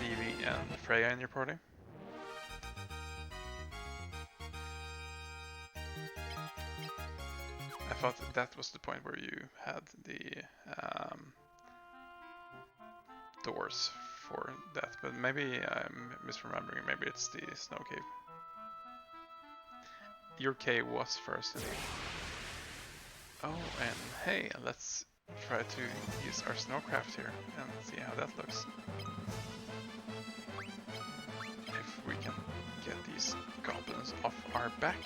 Vivi and Freya in your party. I thought that was the point where you had the doors for that, but maybe I'm misremembering. Maybe it's the snow cave. Your cave was first, indeed. Oh, and hey, let's try to use our snowcraft here and see how that looks. If we can get these goblins off our back.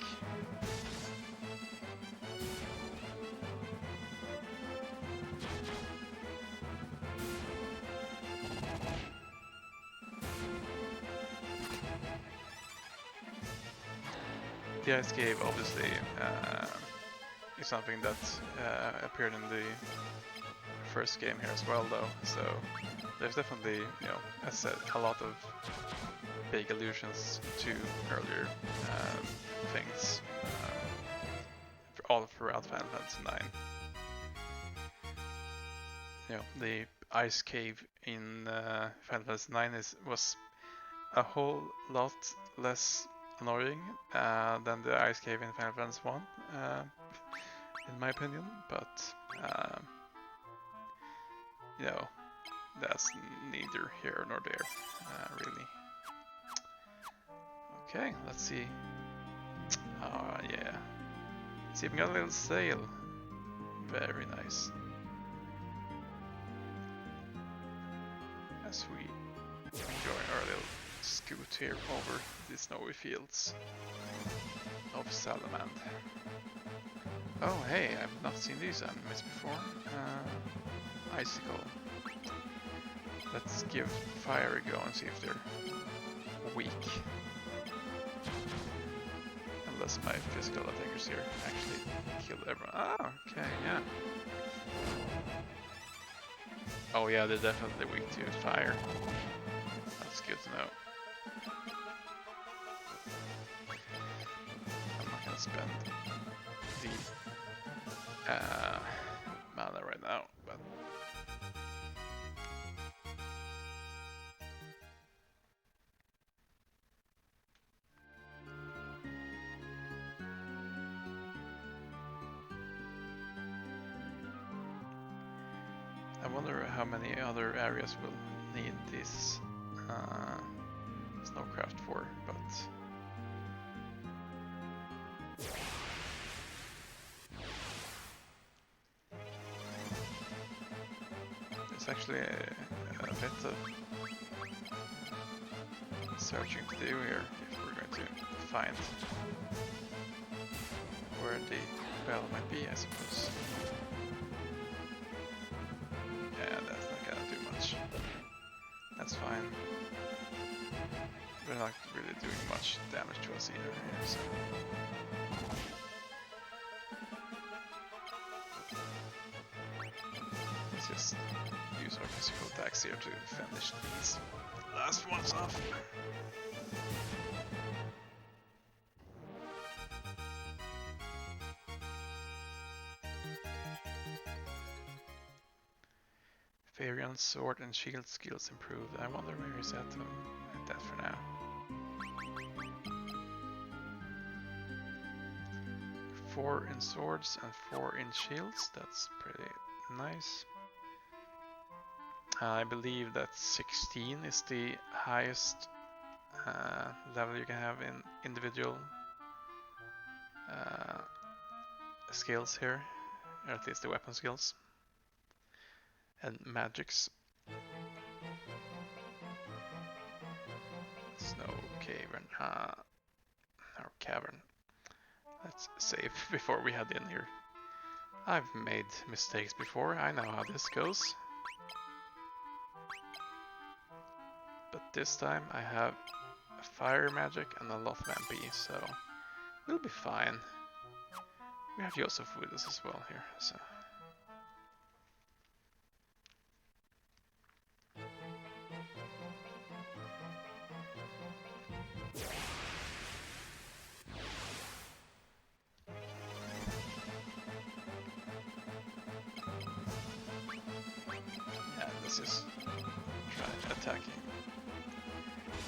The ice cave obviously is something that appeared in the first game here as well, though. So there's definitely, you know, as I said, a lot of big allusions to earlier things all throughout Final Fantasy IX. You know, the ice cave in Final Fantasy IX was a whole lot less annoying than the ice cave in Final Fantasy I, in my opinion, but you know, that's neither here nor there, really. Okay, let's see. Yeah. See if we got a little sail. Very nice. As we enjoy our little scoot here over the snowy fields of Salamand. Oh hey, I've not seen these enemies before. Icicle. Let's give fire a go and see if they're weak. Unless my physical attackers here actually kill everyone. Ah, okay, yeah. Oh yeah, they're definitely weak to fire. That's good to know. I'm not gonna spend the mana right now, but I wonder how many other areas will need this snowcraft for, but there's actually a bit of searching to do here if we're going to find where the bell might be, I suppose. Yeah, that's not gonna do much. That's fine. They're not really doing much damage to us either here, so. So physical attacks here to finish these last ones off. Variant sword and shield skills improved. I wonder where he's at that for now. 4 in swords and 4 in shields. That's pretty nice. I believe that 16 is the highest level you can have in individual skills here, or at least the weapon skills and magics. Snow cavern, or cavern. Let's save before we head in here. I've made mistakes before, I know how this goes. But this time I have a fire magic and a lot of MP, so we'll be fine. We have Joseph with us as well here, so. Yeah, let's just try attacking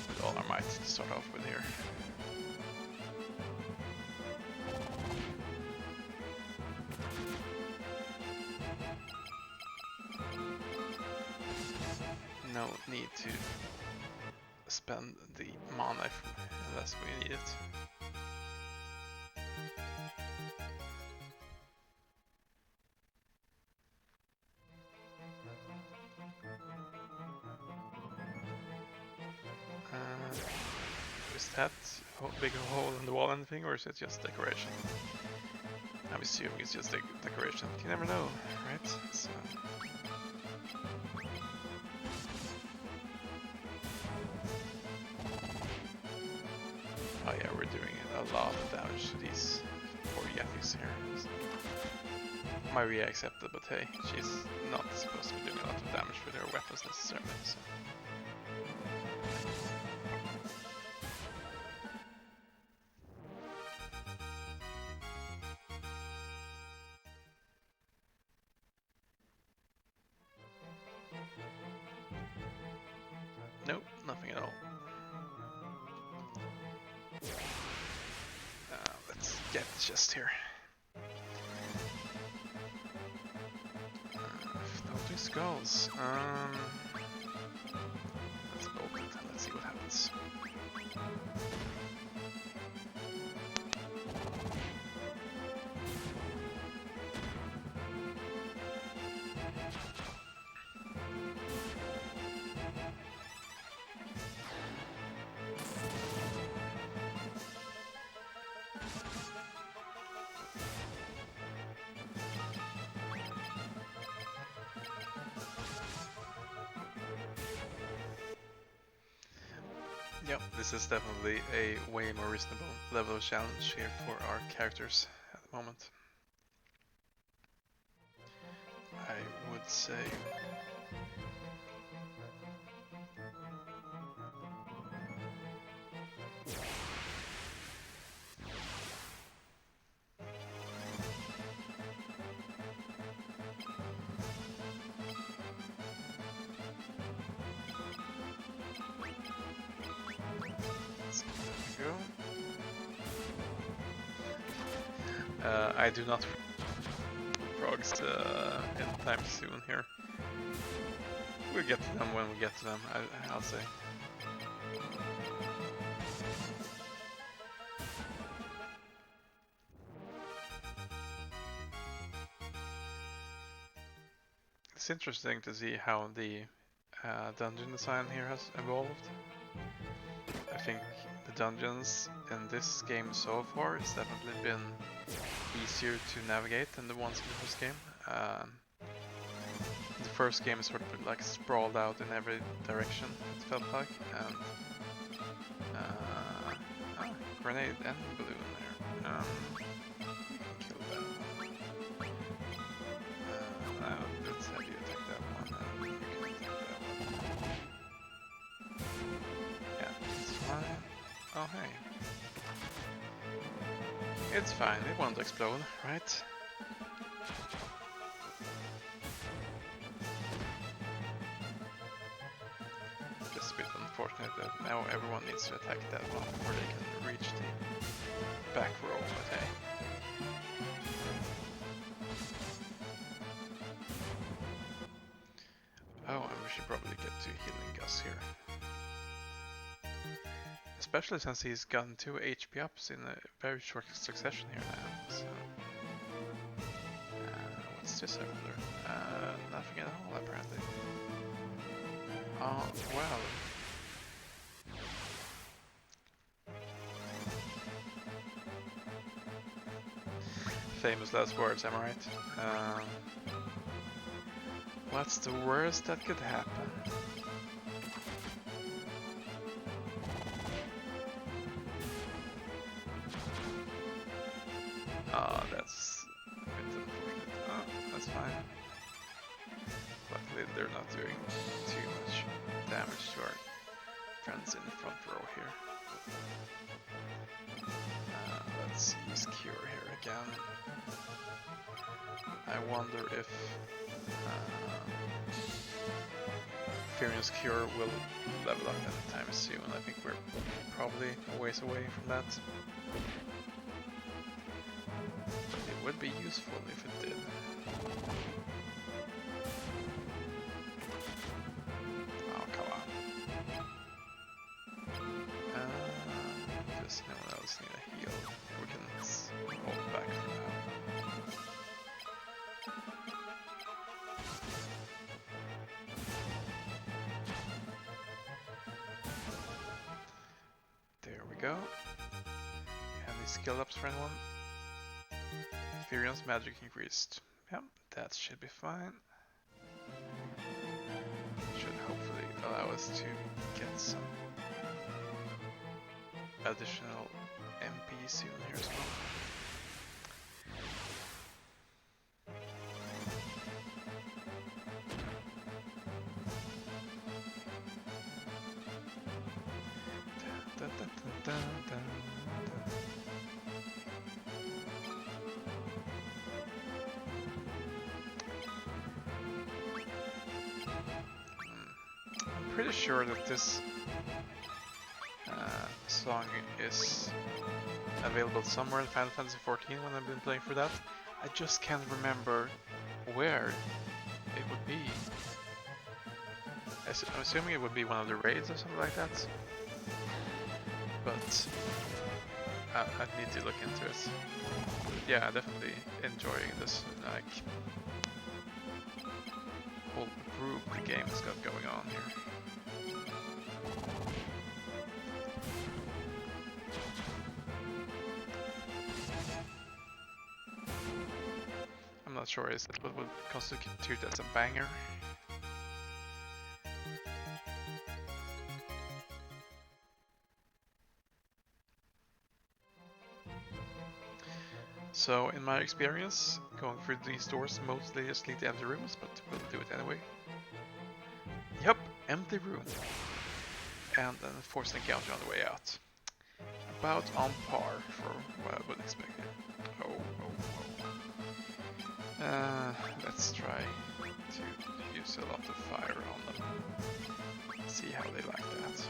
with all our might to start off with here. No need to spend the mana unless we need it. Is that big hole in the wall anything, or is it just decoration? I'm assuming it's just decoration, but you never know, right? So. Oh yeah, we're doing a lot of damage to these poor Yaffies here. So. Maria accepted, but hey, she's not supposed to be doing a lot of damage with her weapons necessarily. So. Nope, nothing at all. Let's get the chest here. Floating skulls. Let's bolt it and let's see what happens. Yep, this is definitely a way more reasonable level of challenge here for our characters at the moment. I would say... I do not frogs anytime soon here. We'll get to them when we get to them, I'll say. It's interesting to see how the dungeon design here has evolved. I think the dungeons in this game so far has definitely been easier to navigate than the ones in the first game. The first game is sort of like sprawled out in every direction, it felt like, and grenade and balloon there. We can kill that. Let's have you attack that one. You can Oh hey. It's fine, it won't explode, right? Just a bit unfortunate that now everyone needs to attack that one before they can reach the back row, but hey. Oh, and we should probably get to healing Gus here. Especially since he's gotten 2 HP ups in a very short succession here now, so... what's this over there? Nothing at all, apparently. Oh, well. Famous last words, am I right? What's the worst that could happen? Oh, that's a bit unfortunate. Oh, that's fine. Luckily they're not doing too much damage to our friends in the front row here. Let's use Cure here again. I wonder if Furion's Cure will level up anytime soon. I think we're probably a ways away from that. It would be useful if it did. Oh, come on. Does no one else need a heal? We can hold back for now. There we go. Any skill ups for anyone? Furion's magic increased. Yep, that should be fine. Should hopefully allow us to get some additional MP soon here as well. I'm pretty sure that this song is available somewhere in Final Fantasy XIV when I've been playing for that. I just can't remember where it would be. I'm assuming it would be one of the raids or something like that. But I need to look into it. Yeah, definitely enjoying this like whole group the game has got going on here. I'm not sure is that what would constitute as a banger. So in my experience, going through these doors mostly just lead to empty rooms, but we'll do it anyway. Yep, empty room. And then force an encounter on the way out. About on par for what I would expect. Let's try to use a lot of fire on them. See how they like that.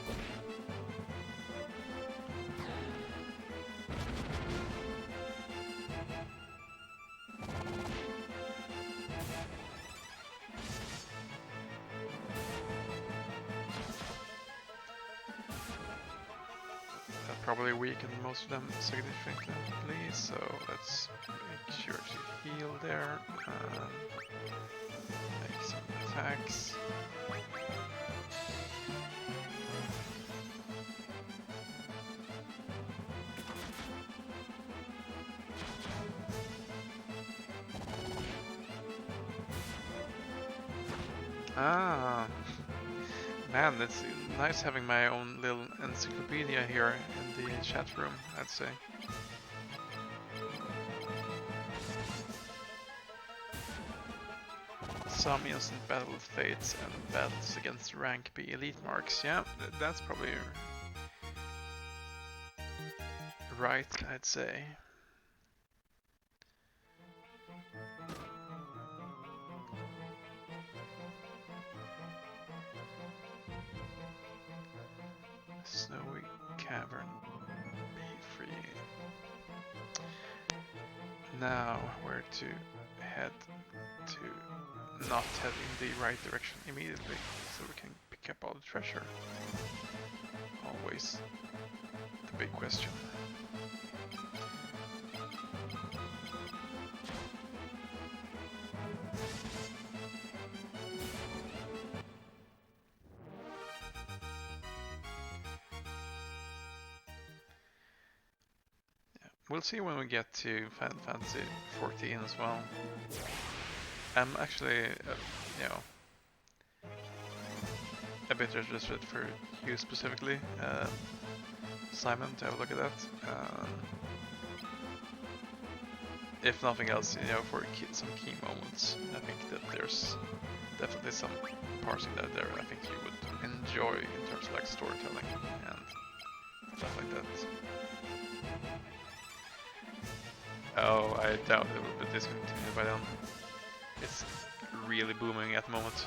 That probably weakened most of them significantly, so let's make sure to heal there. Make some attacks. Ah, man, it's nice having my own little encyclopedia here in the chat room, I'd say. Some instant battle fates and battles against rank B elite marks. Yeah, that's probably right, I'd say. Snowy cavern, be free. Now, where to head to not head in the right direction immediately, so we can pick up all the treasure. Always the big question. We'll see when we get to Final Fantasy 14 as well. I'm actually, you know, a bit interested for you specifically, Simon, to have a look at that. If nothing else, you know, for some key moments. I think that there's definitely some parsing that there I think you would enjoy in terms of like storytelling and stuff like that. Oh, I doubt it will be discontinued by then. It's really booming at the moment.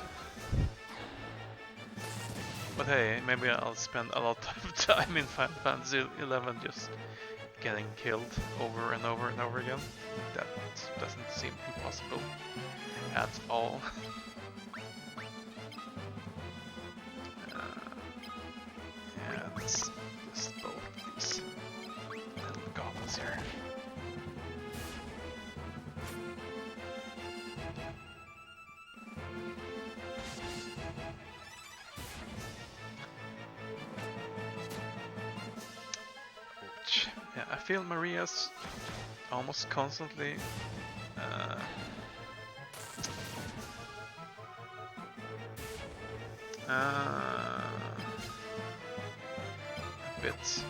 But hey, maybe I'll spend a lot of time in Final Fantasy 11 just getting killed over and over and over again. That doesn't seem impossible at all. Yeah, let's just both these little goblins here. Yeah, I feel Maria's almost constantly a bit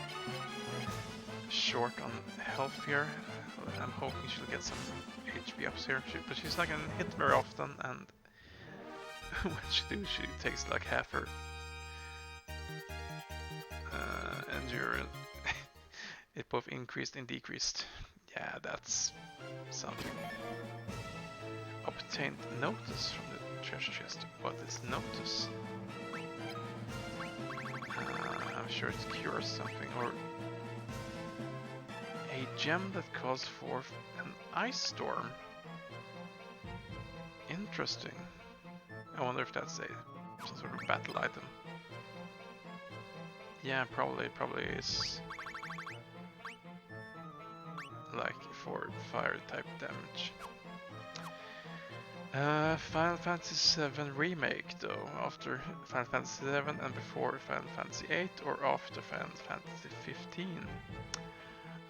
short on health here. I'm hoping she'll get some HP ups here, but she's not gonna hit very often, and when she do, she takes like half her endurance. It both increased and decreased. Yeah, that's something. Obtained notice from the treasure chest. What is notice? I'm sure it cures something. Or a gem that calls forth an ice storm. Interesting. I wonder if that's some sort of battle item. Yeah, probably is. Like for fire type damage. Final Fantasy VII Remake though, after Final Fantasy VII and before Final Fantasy VIII, or after Final Fantasy 15.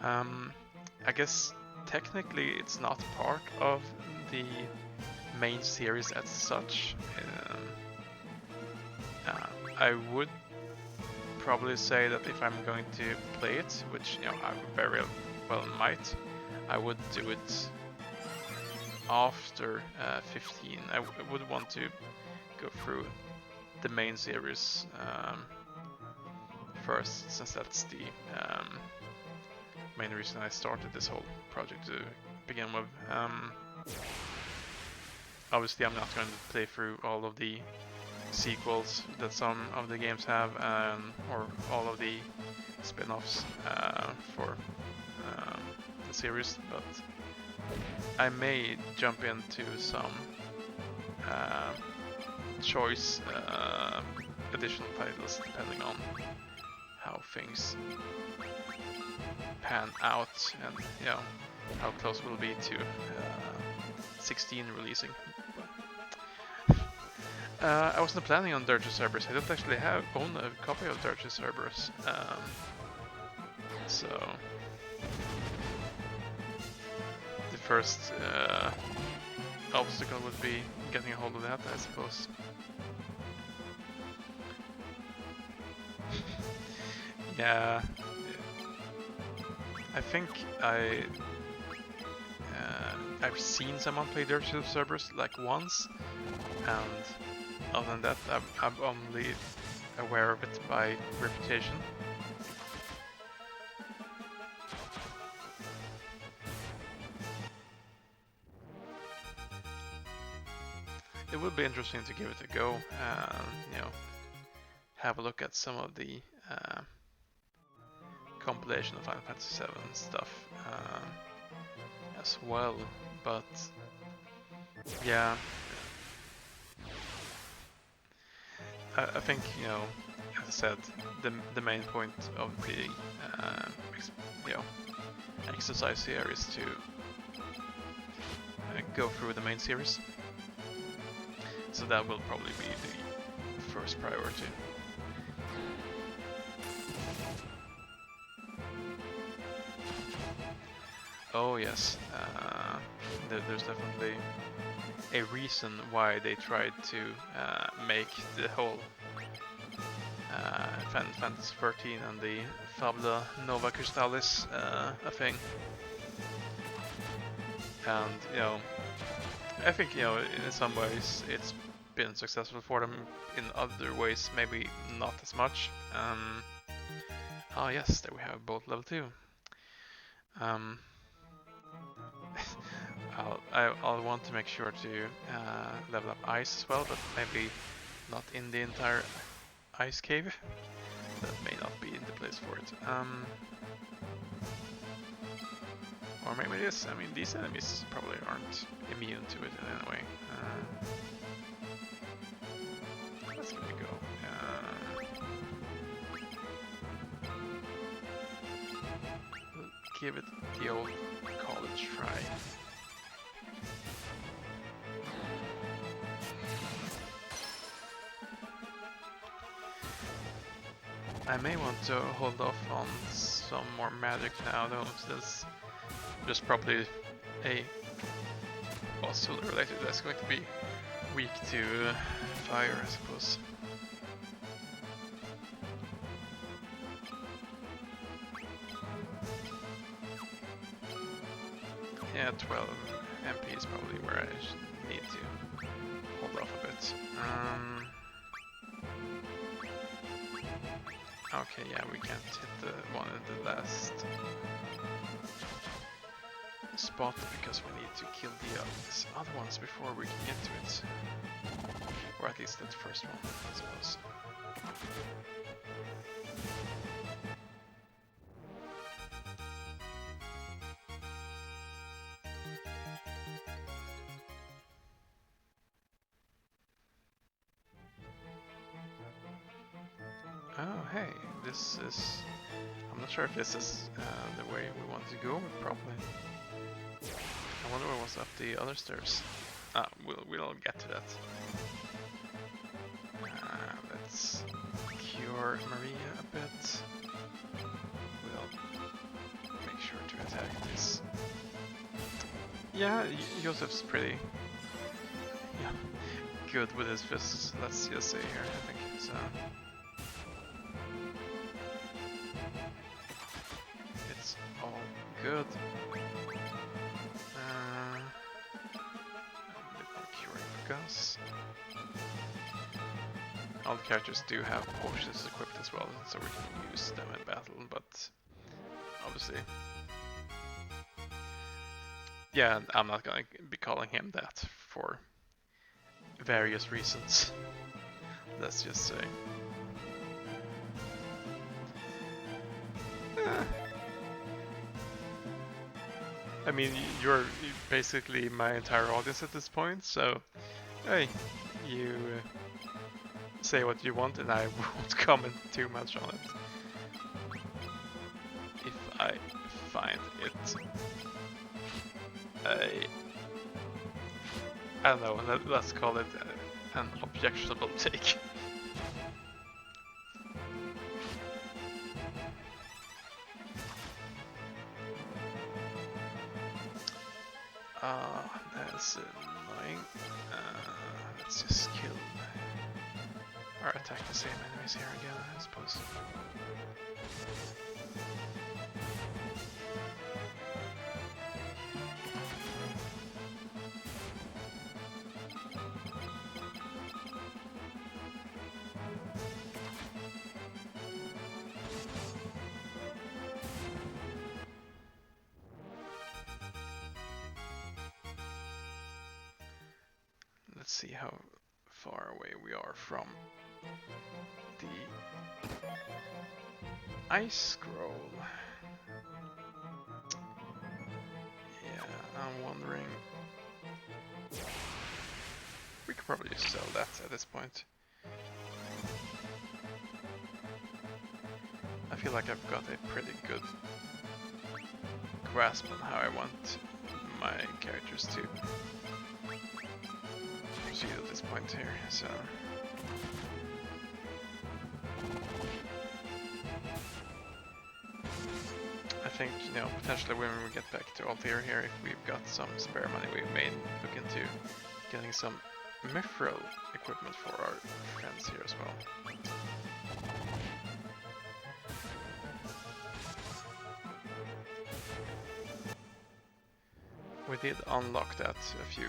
I guess technically it's not part of the main series as such. I would probably say that if I'm going to play it, which you know I very well might, I would do it after 15. I would want to go through the main series first, since that's the main reason I started this whole project to begin with. Obviously I'm not going to play through all of the sequels that some of the games have, or all of the spin-offs for the series, but I may jump into some choice additional titles depending on how things pan out and you know how close we'll be to 16 releasing. I wasn't planning on Dirge Cerberus. I don't actually own a copy of Dirge Cerberus, so the first obstacle would be getting a hold of that, I suppose. Yeah, I think I've seen someone play Dirge Cerberus like once, and other than that, I'm only aware of it by reputation. it would be interesting to give it a go and have a look at some of the compilation of Final Fantasy VII stuff as well. But yeah, I think as I said, the main point of the exercise here is to go through the main series. So that will probably be the first priority. Oh yes, there's definitely a reason why they tried to make the whole Final Fantasy 13 and the Fabula Nova Crystallis a thing. And I think in some ways it's been successful for them. In other ways, maybe not as much. Oh yes, there we have both level 2. I'll want to make sure to level up ice as well, but maybe not in the entire ice cave. That may not be the place for it. Or maybe it is. I mean, these enemies probably aren't immune to it in any way. Let's give it a go. Give it the old college try. I may want to hold off on some more magic now though, since there's probably a boss related that's going to be weak to fire, I suppose. Yeah, 12 MP is probably where I need to hold off a bit. Okay, yeah, we can't hit the one in the last spot because we need to kill the other ones before we can get to it. Or at least that first one, I suppose. Oh, hey, this is... I'm not sure if this is the way we want to go, but probably. I wonder what was up the other stairs. Ah, we'll get to that. Let's cure Maria a bit. We'll make sure to attack this. Yeah, Joseph's pretty good with his fists, let's just say here, I think. So. It's all good. Gus. All the characters do have potions equipped as well, so we can use them in battle, but obviously... Yeah, I'm not gonna be calling him that for various reasons. Let's just say. I mean, you're basically my entire audience at this point, so hey, you say what you want and I won't comment too much on it. If I find it I don't know, let's call it an objectionable take. That's annoying. Let's just kill or attack the same enemies here again, I suppose. Let's see how far away we are from the ice scroll. Yeah, I'm wondering. We could probably just sell that at this point. I feel like I've got a pretty good grasp on how I want my characters to proceed at this point here, so... I think, you know, potentially when we get back to Altair here, if we've got some spare money, we may look into getting some mithril equipment for our friends here as well. We did unlock that a few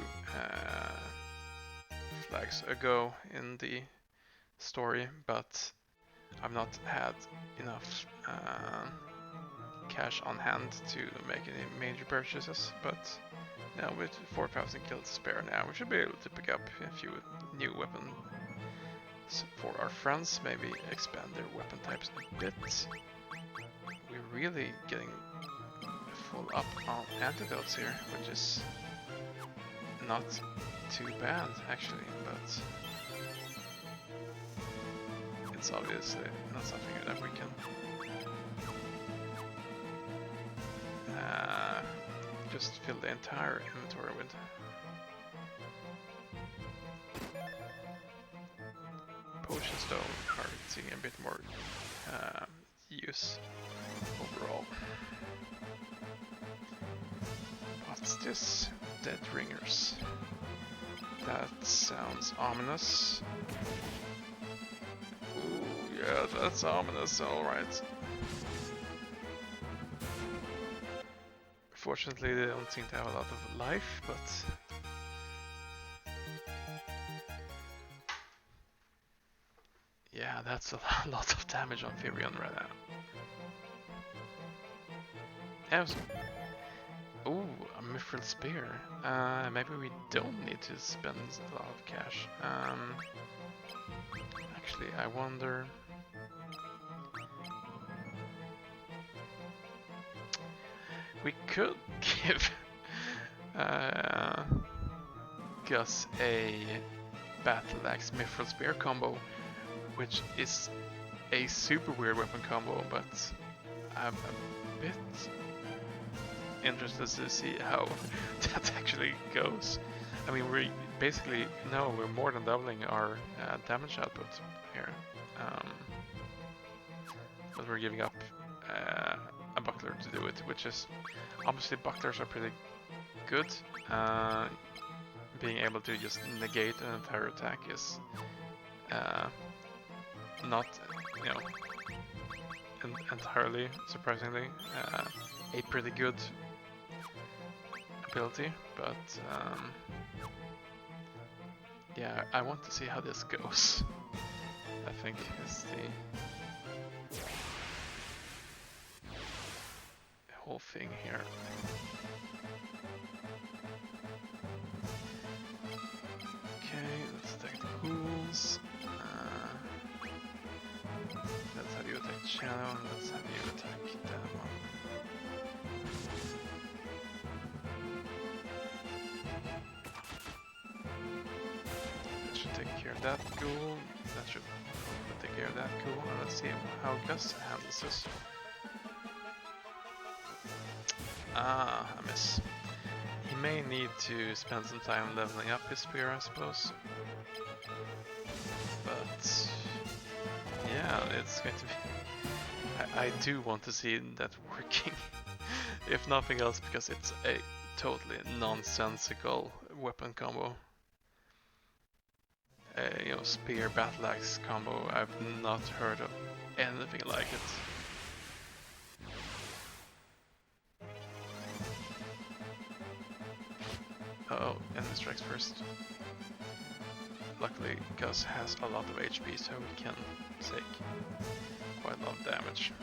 flags ago in the story, but I've not had enough cash on hand to make any major purchases, but now with 4,000 kills spare now, we should be able to pick up a few new weapons for our friends, maybe expand their weapon types a bit. We're really getting full up on antidotes here, which is not too bad actually, but it's obviously not something that we can just fill the entire inventory with. Potions though are seeing a bit more use overall. What's this? Dead ringers. That sounds ominous. Ooh, yeah, that's ominous, alright. Fortunately, they don't seem to have a lot of life, but... yeah, that's a lot of damage on Firion right now. Ooh, a mithril spear. Maybe we don't need to spend a lot of cash. Actually, I wonder... we could give Gus a Battle Axe Mithril Spear combo, which is a super weird weapon combo, but I'm a bit interested to see how that actually goes. I mean, we basically, no, we're more than doubling our damage output here, but we're giving up a buckler to do it, which is obviously bucklers are pretty good. Being able to just negate an entire attack is not, you know, entirely surprisingly a pretty good ability, but yeah, I want to see how this goes. I think is the whole thing here. Okay, let's attack the ghouls. Let's have you attack Shadow, and let's have you attack that one. That should take care of that ghoul. That should take care of that ghoul. And let's see how Gus handles this. Ah, a miss. He may need to spend some time leveling up his spear, I suppose. But yeah, it's going to be... I do want to see that working. If nothing else, because it's a totally nonsensical weapon combo. You know, spear battle axe combo. I've not heard of anything like it. Uh-oh, enemy strikes first. Luckily, Gus has a lot of HP, so he can take quite a lot of damage.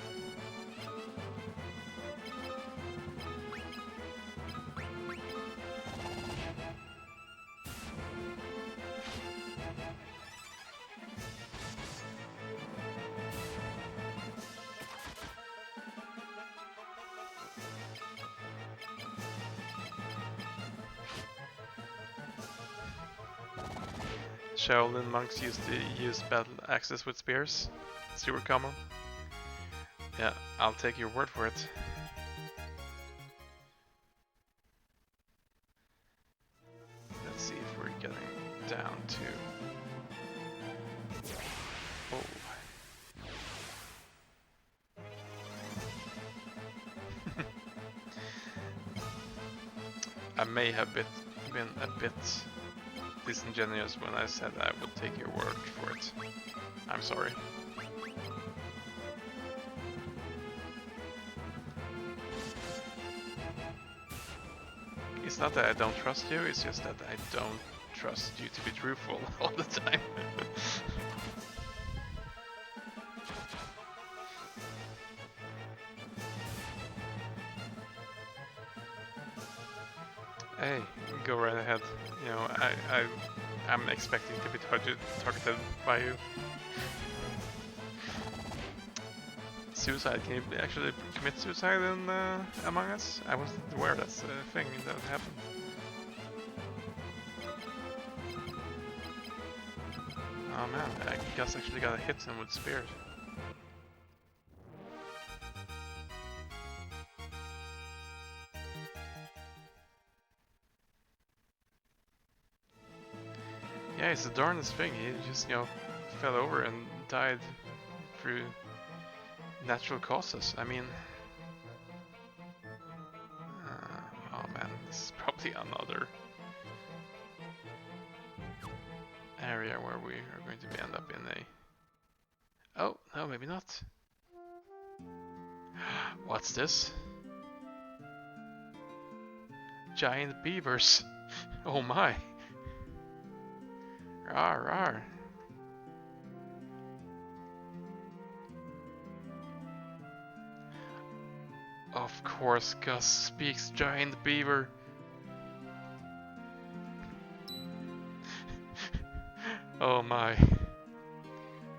Shaolin monks used to use battle axes with spears. Super common. Yeah, I'll take your word for it. Let's see if we're getting down to... Oh. I may have been a bit disingenuous when I said I would take your word for it. I'm sorry. It's not that I don't trust you, it's just that I don't trust you to be truthful all the time. Hey, go right ahead. You know, I'm expecting to be targeted by you. Suicide, can you actually commit suicide in Among Us? I wasn't aware that's a thing that happened. Oh man, I guess actually got to hit him with spears. Yeah, it's the darndest thing. He just, you know, fell over and died through natural causes. I mean, oh man, this is probably another area where we are going to end up in a... Oh, no, maybe not. What's this? Giant beavers. Oh my. Rar, rar. Of course, Gus speaks giant beaver. Oh my.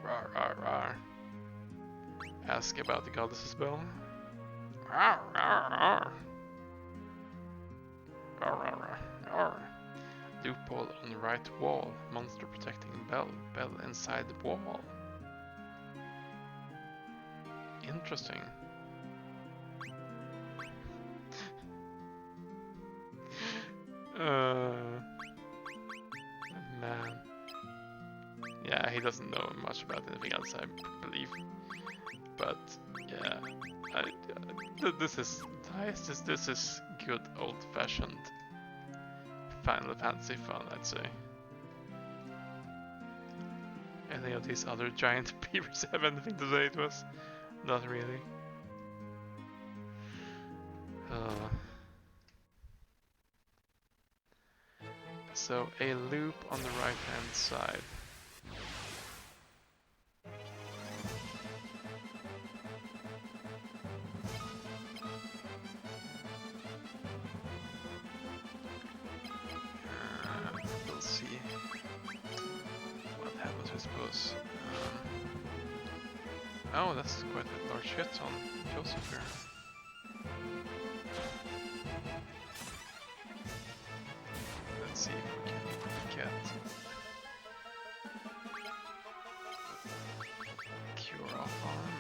Rar, rar, rar. Ask about the goddess's bell. Rar, rar, rar. Rar, rar, rar, rar. Loophole on the right wall. Monster protecting bell. Bell inside the wall. Interesting. Man. Yeah, he doesn't know much about anything else, I believe. But yeah, this is nice. This is good old-fashioned Final Fantasy fun, I'd say. Any of these other giant beavers have anything to say to us? Not really. So a loop on the right hand side. We'll see what happens, I suppose. Oh, that's quite a large hit on Joseph here. Let's see if we can get cure off on him.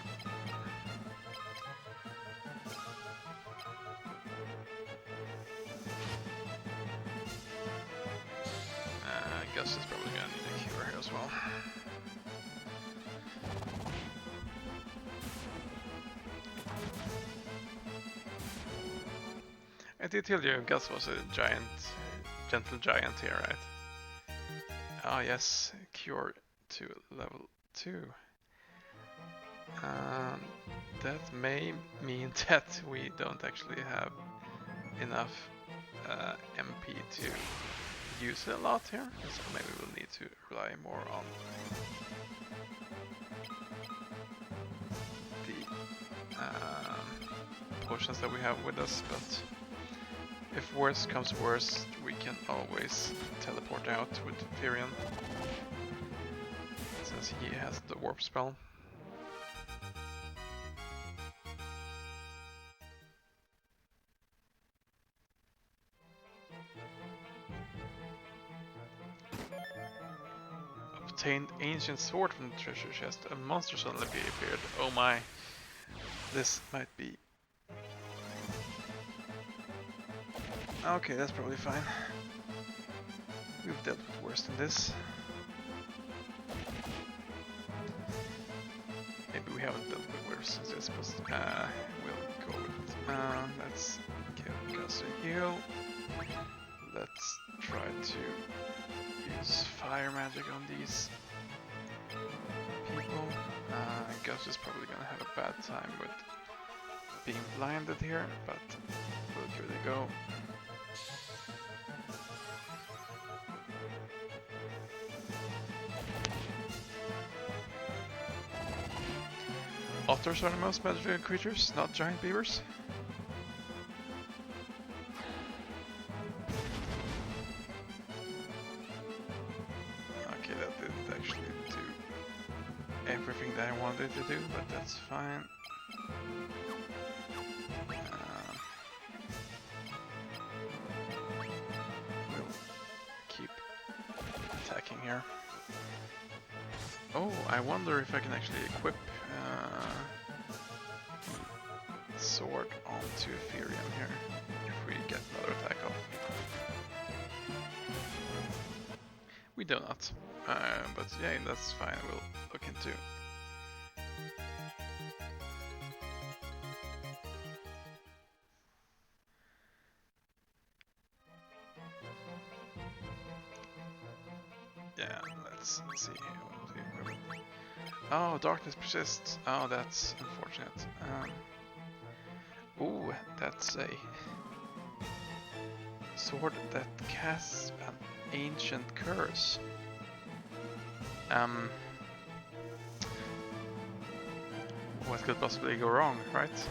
Gus is probably gonna need a cure here as well. I did tell you Gus was a giant, gentle giant here, right? Ah yes, cure to level 2. That may mean that we don't actually have enough MP to use it a lot here, so maybe we'll need to rely more on the potions that we have with us, but if worst comes worst, we can always teleport out with Firion, since he has the warp spell. obtained ancient sword from the treasure chest. A monster suddenly appeared. Oh my. This might be... Okay, that's probably fine. We've dealt with worse than this. Maybe we haven't dealt with worse since this, but we'll go with it. Let's get Gus a heal. Let's try to use fire magic on these people. Gus is probably gonna have a bad time with being blinded here, but we'll give it a go. Otters are the most magical creatures, not giant beavers. Okay, that didn't actually do everything that I wanted to do, but that's fine. We'll keep attacking here. Oh, I wonder if I can actually equip sword onto Ethereum here, if we get another attack off. We do not, but yeah, that's fine, we'll look into. Yeah, let's see. Oh, darkness persists. Oh, that's unfortunate. Ooh, that's a sword that casts an ancient curse. What could possibly go wrong, right?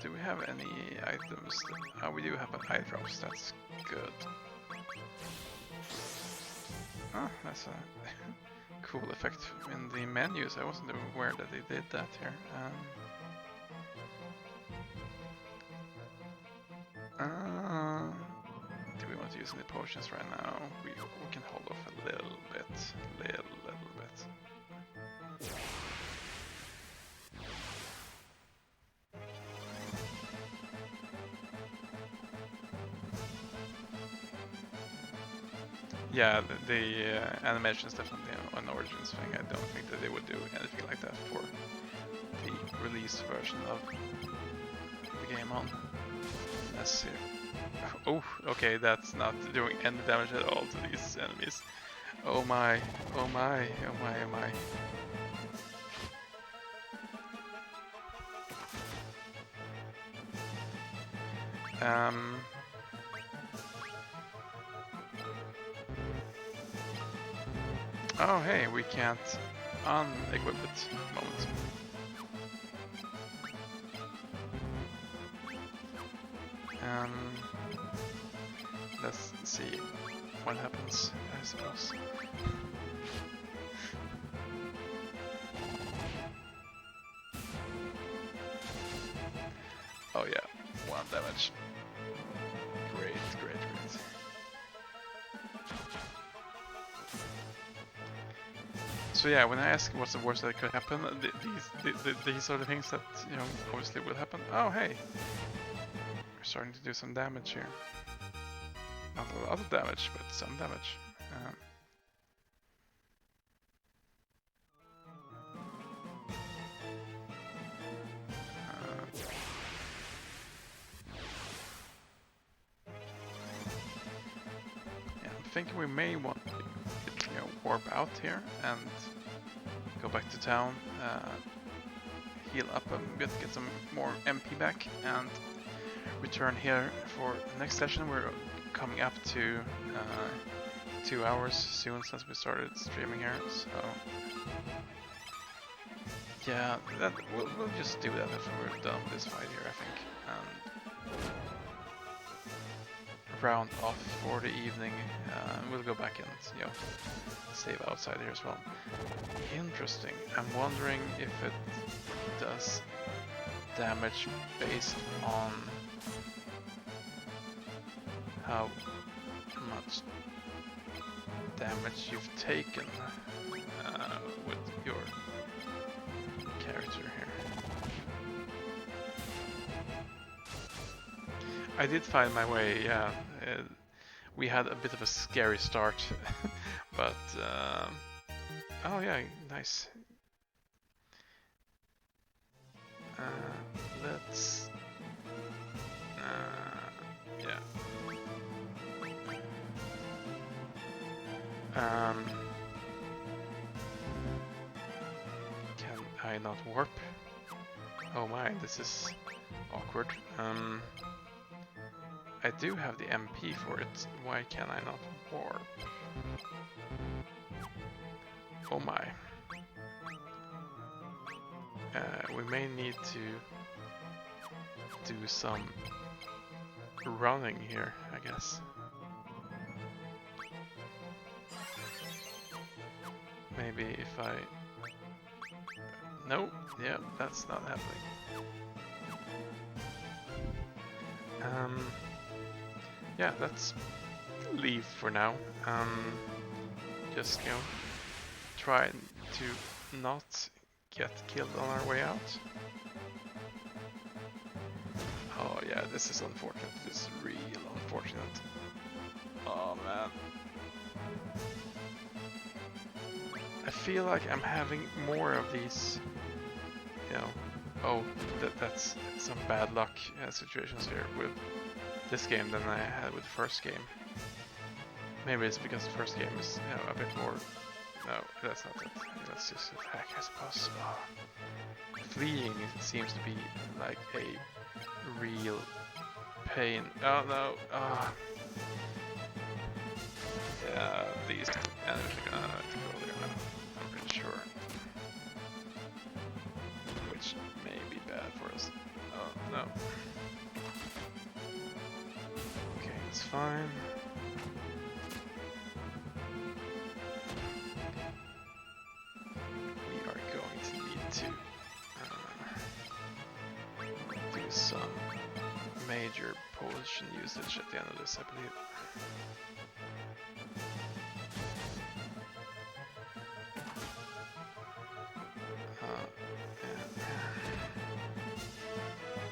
Do we have any items? Oh, we do have an eye drops, that's good. Oh, that's a cool effect in the menus. I wasn't aware that they did that here. Do we want to use any potions right now? We can hold off a little bit. Little bit. Yeah, the animation is definitely an Origins thing. I don't think that they would do anything like that for the release version of the game on. Let's see. Oh, okay, that's not doing any damage at all to these enemies. Oh my, oh my, oh my, oh my. Oh hey, we can't unequip it. Moment. Let's see what happens, I suppose. Oh yeah, 1 damage. Great. So yeah, when I ask what's the worst that could happen, these sort of things that, you know, obviously will happen. Oh hey, we're starting to do some damage here. Not a lot of damage, but some damage. Yeah, I'm thinking we may want to, you know, warp out here and go back to town, heal up a bit, get some more MP back, and return here for the next session. We're coming up to 2 hours soon since we started streaming here, so yeah, we'll just do that after we're done with this fight here, I think, and round off for the evening. We'll go back and, you know, save outside here as well. Interesting. I'm wondering if it does damage based on how much damage you've taken with your character here. I did find my way, yeah. We had a bit of a scary start, but oh yeah, nice. Let's yeah. Can I not warp? Oh my, this is awkward. I do have the MP for it. Why can I not warp? Oh my. We may need to do some running here, I guess. Maybe if I... No, yeah, that's not happening. Yeah, let's leave for now. Just, you know, try to not get killed on our way out. Oh yeah, this is unfortunate. This is real unfortunate. Oh man. I feel like I'm having more of these, you know, oh, that's some bad luck situations here with this game than I had with the first game. Maybe it's because the first game is, you know, a bit more... No, that's not it. Let's just attack, I suppose. Oh. Fleeing seems to be like a real pain. Oh no! Oh. Yeah, these enemies are gonna have to go there now. I'm pretty sure. Which may be bad for us. Oh no. Okay, it's fine. We are going to need to do some major potion usage at the end of this, I believe.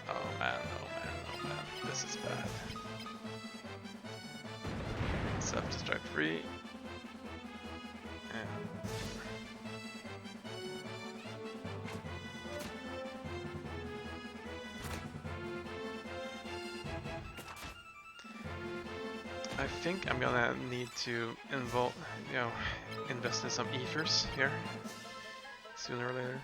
Oh man, oh man, oh man, this is bad. Self-destruct free. I think I'm gonna need to invest in some ethers here, sooner or later.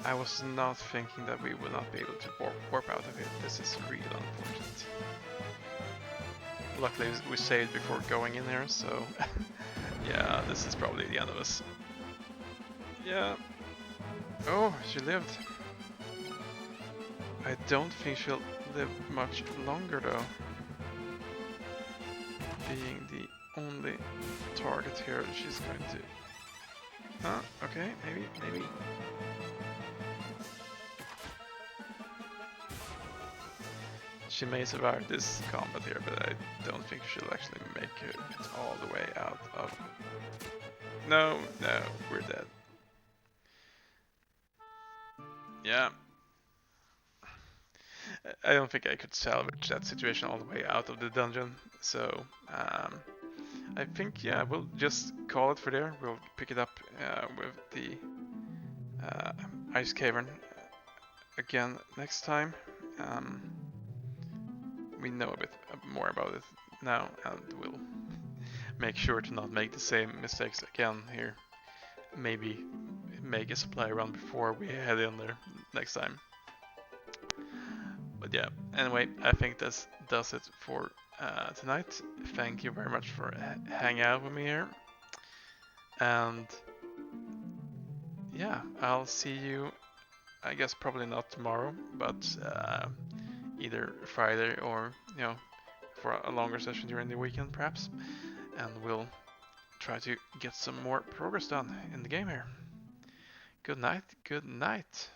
I was not thinking that we would not be able to warp out of it. This is really unfortunate. Luckily we saved before going in there, so yeah, this is probably the end of us. Yeah. Oh, she lived. I don't think she'll live much longer though. Being the only target here, she's going to... okay, maybe. She may survive this combat here, but I don't think she'll actually make it all the way out of... No, we're dead. Yeah. I don't think I could salvage that situation all the way out of the dungeon, so I think, yeah, we'll just call it for there. We'll pick it up with the Ice Cavern again next time. We know a bit more about it now, and we'll make sure to not make the same mistakes again here. Maybe make a supply run before we head in there next time. But yeah, anyway, I think this does it for tonight. Thank you very much for hanging out with me here. And yeah, I'll see you, I guess probably not tomorrow, but either Friday or, for a longer session during the weekend perhaps. And we'll try to get some more progress done in the game here. Good night, good night.